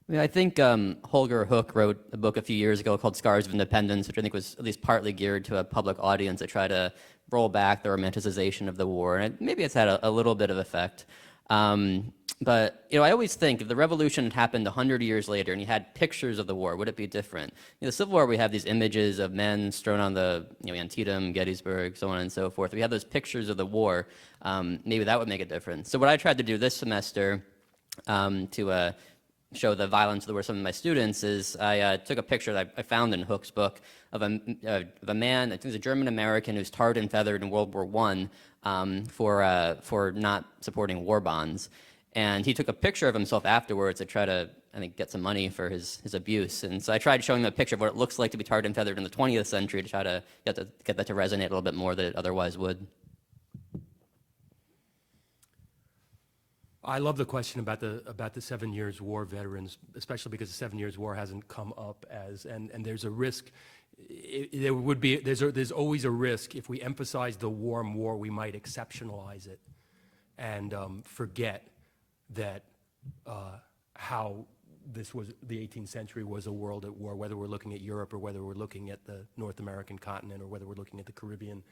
I mean, I think Holger Hook wrote a book a few years ago called Scars of Independence, which I think was at least partly geared to a public audience to try to roll back the romanticization of the war. And maybe it's had a little bit of effect. But, you know, I always think if the revolution had happened 100 years later and you had pictures of the war, would it be different? You know, the Civil War, we have these images of men strewn on the, you know, Antietam, Gettysburg, so on and so forth. If we have those pictures of the war, maybe that would make a difference. So what I tried to do this semester to show the violence of the war to some of my students is I took a picture that I found in Hook's book of a man, I think he's a German-American who's tarred and feathered in World War I for not supporting war bonds. And he took a picture of himself afterwards to try to, I think, get some money for his abuse. And so I tried showing him a picture of what it looks like to be tarred and feathered in the 20th century to try to get that to resonate a little bit more than it otherwise would. I love the question about the 7 Years War veterans, especially because the 7 Years War hasn't come up as, and there's a risk. There's always a risk if we emphasize the warm war, we might exceptionalize it and forget that how this was the 18th century was a world at war, whether we're looking at Europe or whether we're looking at the North American continent or whether we're looking at the Caribbean.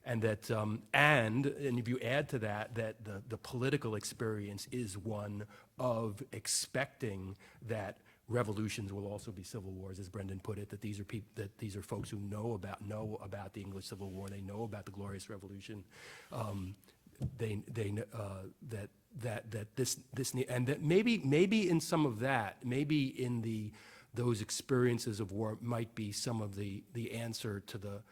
And that, and if you add to that, that the political experience is one of expecting that revolutions will also be civil wars, as Brendan put it. That these are folks who know about the English Civil War. They know about the Glorious Revolution. That maybe in some of that, maybe in those experiences of war might be some of the answer to the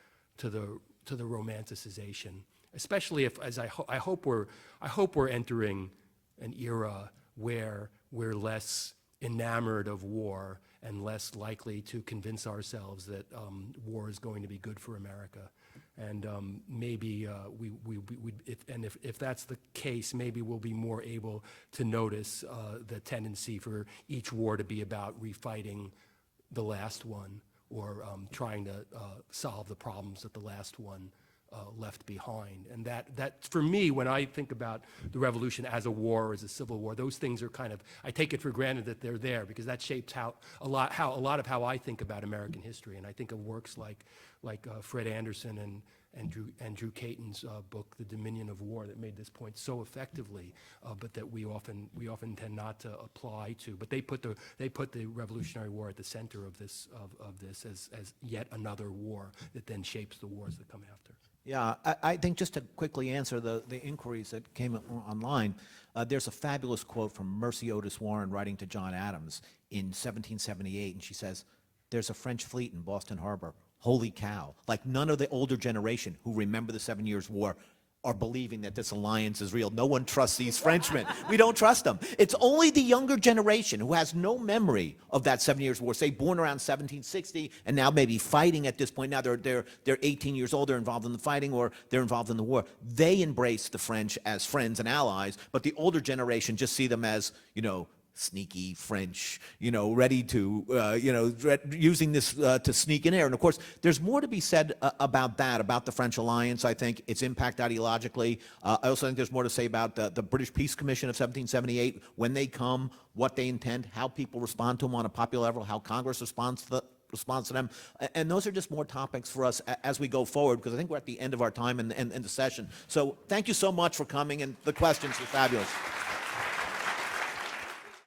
romanticization, especially if, as I hope we're entering an era where we're less enamored of war and less likely to convince ourselves that war is going to be good for America. And maybe if that's the case, maybe we'll be more able to notice the tendency for each war to be about refighting the last one, or trying to solve the problems that the last one left behind. And that for me, when I think about the revolution as a war or as a civil war, those things are kind of, I take it for granted that they're there because that shapes a lot of how I think about American history. And I think of works like Fred Anderson and Drew Caton's book, The Dominion of War, that made this point so effectively, but that we often tend not to apply to. But they put the Revolutionary War at the center of this as yet another war that then shapes the wars that come after. Yeah, I think just to quickly answer the inquiries that came online, there's a fabulous quote from Mercy Otis Warren writing to John Adams in 1778, and she says, "There's a French fleet in Boston Harbor. Holy cow." Like, none of the older generation who remember the 7 Years' War are believing that this alliance is real. No one trusts these Frenchmen. We don't trust them. It's only the younger generation who has no memory of that 7 Years' War, say born around 1760 and now maybe fighting at this point. Now they're 18 years old, they're involved in the fighting or they're involved in the war. They embrace the French as friends and allies, but the older generation just see them as, sneaky French, ready to, using this to sneak in there. And of course, there's more to be said about that, about the French alliance, I think, its impact ideologically. I also think there's more to say about the British Peace Commission of 1778, when they come, what they intend, how people respond to them on a popular level, how Congress responds to them. And those are just more topics for us as we go forward, because I think we're at the end of our time in the session. So thank you so much for coming, and the questions were fabulous.